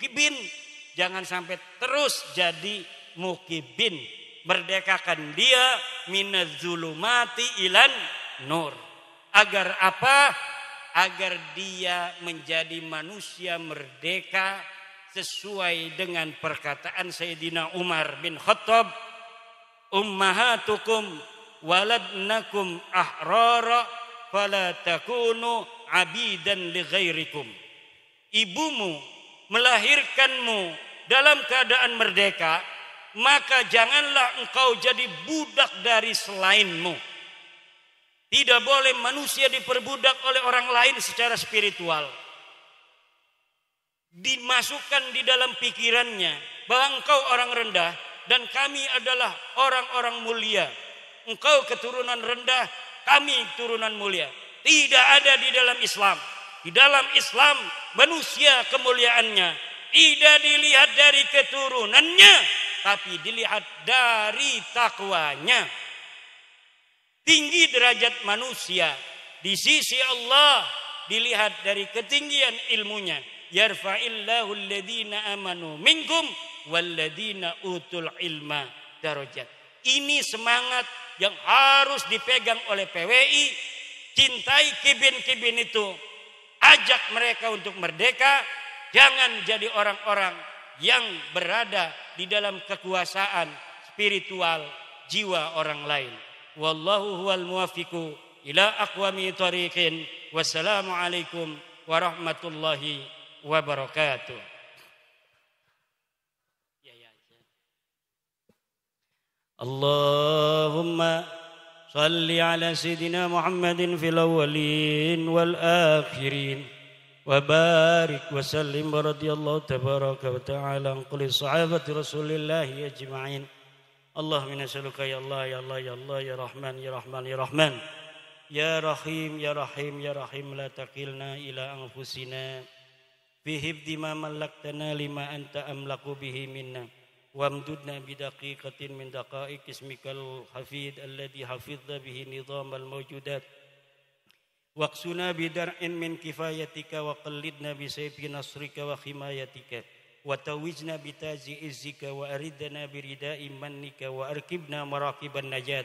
Jangan sampai terus jadi mukibin. Merdekakan dia minaz zulumati ilan nur. Agar apa? Agar dia menjadi manusia merdeka sesuai dengan perkataan Sayyidina Umar bin Khattab, ummahatukum waladnakum ahrara fala takunu abidan li ghairikum. Ibumu melahirkanmu dalam keadaan merdeka, maka janganlah engkau jadi budak dari selainmu. Tidak boleh manusia diperbudak oleh orang lain secara spiritual. Dimasukkan di dalam pikirannya bahwa engkau orang rendah dan kami adalah orang-orang mulia. Engkau keturunan rendah, kami keturunan mulia. Tidak ada di dalam Islam. Di dalam Islam manusia kemuliaannya tidak dilihat dari keturunannya, tapi dilihat dari takwanya. Tinggi derajat manusia di sisi Allah dilihat dari ketinggian ilmunya. Yarfa'illahu alladhina amanu minkum walladhina utul ilma darajat. Ini semangat yang harus dipegang oleh PWI. Cintai kibin-kibin itu. Ajak mereka untuk merdeka. Jangan jadi orang-orang yang berada di dalam kekuasaan spiritual jiwa orang lain. Wallahu huwal muwaffiqu ila aqwami thariqin. Wassalamualaikum warahmatullahi wabarakatuh. Allahumma salli ala sayyidina Muhammadin fil awwalin wal akhirin wa barik wa sallim radhiyallahu tabaraka wa ta'ala an kulli sahabati rasulillahi ajma'in. Allahumma nas'aluka ya Allah ya Allah ya Allah ya Rahman ya Rahman ya Rahman ya Rahim ya Rahim ya Rahim la taqilna ila anfusina fi hifdzi ma malaktana lima anta amlaku bihi minna wamdudna bidaqiqatin min daqaiq ismikal hafid alladhi hafidha bihi nizamal mawjudat waqsuna bidar'in min kifayatika wa qallidna bi sayfi nasrika wa himayatika wa tawijna bitazi izzika wa aridna biridai mannika wa arkibna maraqiban najat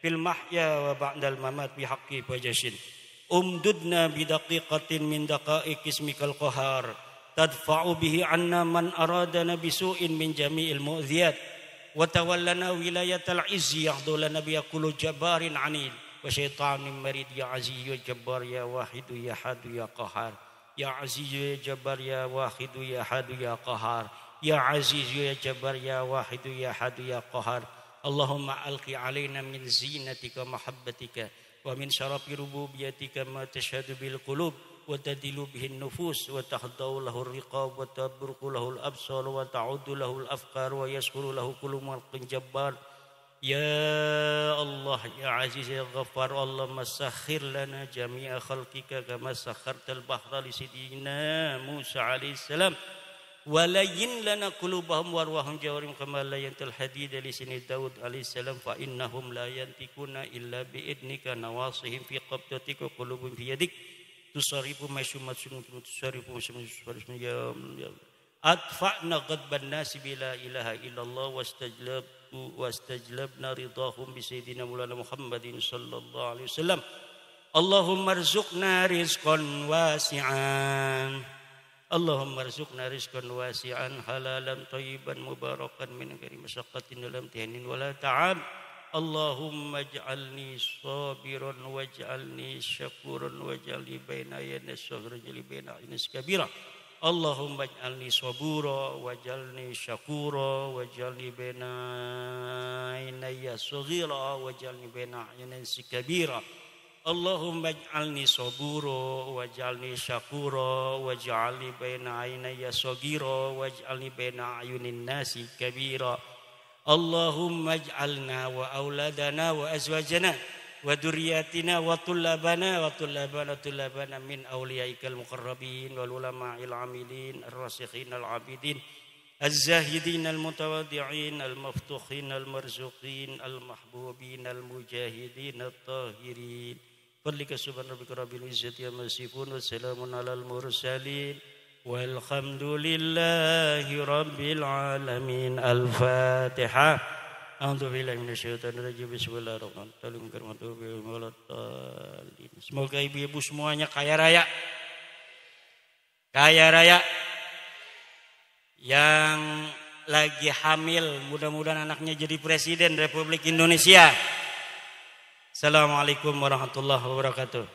fil mahya wa ba'dal mamat bihaqqi fajashin umdudna bidaqiqatin min daqaiq ismikal qahar tadfa'u bihi anna man aradana bisu'in min jami'il mu'dhiyat wa tawallana wilayatal izzi yahdulana bi kullu jabbarin anid wa syaitanin marid ya aziz ya jabbar ya wahid ya hadu ya qahar ya aziz ya jabbar ya wahid ya hadu ya qahar ya aziz ya jabbar ya wahid ya hadu ya qahar Allahumma alqi alaina min zinatika mahabbatika wa min syarafi rububiyatika ma tashhadu bil qulub wa tadilu bihin nufus wa tahdau lahu riqab wa tabruqu lahu al absar wa ta'udu lahu al afkar wa yashkuru lahu kullu mulkin jabbar ya Allah ya aziz ya ghaffar Allahumma sakhir lana jami'a khalqika kama sakhartal bahra li sidina Musa alaihi salam walayyin lana qulubahum warwahum jawarim kama layantal hadid li sini Daud alaihi salam fa innahum la yantikuna illa bi idnika nawasihim fi qabdatika qulubum fi yadik tusarifu masyumat sunut tusarifu masyumat ya adfa'na ghadban nasi bila ilaha illallah wastajlabna ridahum bi sayyidina Maulana Muhammadin sallallahu alaihi wasallam Allahumma rzuqna rizqan wasi'an Allahumma rzuqna rizqan wasi'an halalan thayyiban mubarakan min ghairi masyaqqatin dalam tihanin wala ta'ab Allahumma ij'alni sabiran waj'alni syakuran waj'alni baina yadayka saghran waj'alni baina yadayka kabira Allahumma ij'alni sabura waj'alni syakura waj'alni baina yadayka saghira waj'alni baina yadayka kabira Allahumma ij'alni sabura waj'alni syakura waj'alni baina yadayka saghira waj'alni baina ayunin nasi kabira Allahumma ij'alna wa auladana wa azwajana wa dhurriyyatina wa tullabana min awliyaikal muqarrabin wal ulama'il amilin ar-rasikhin al-abidin الزاهدين المتواضعين المفتوحين المرزوقين المحبوبين المجاهدين الطاهرين فضلك سبحان ربك رب العزة عما يصفون وسلام على المرسلين والحمد لله رب العالمين. الفاتحة. أعوذ بالله من الشيطان الرجيم. Bismillahirrahmanirrahim. Semoga ibu-ibu semuanya kaya raya. Kaya raya. Yang lagi hamil, mudah-mudahan anaknya jadi presiden Republik Indonesia. Assalamualaikum warahmatullahi wabarakatuh.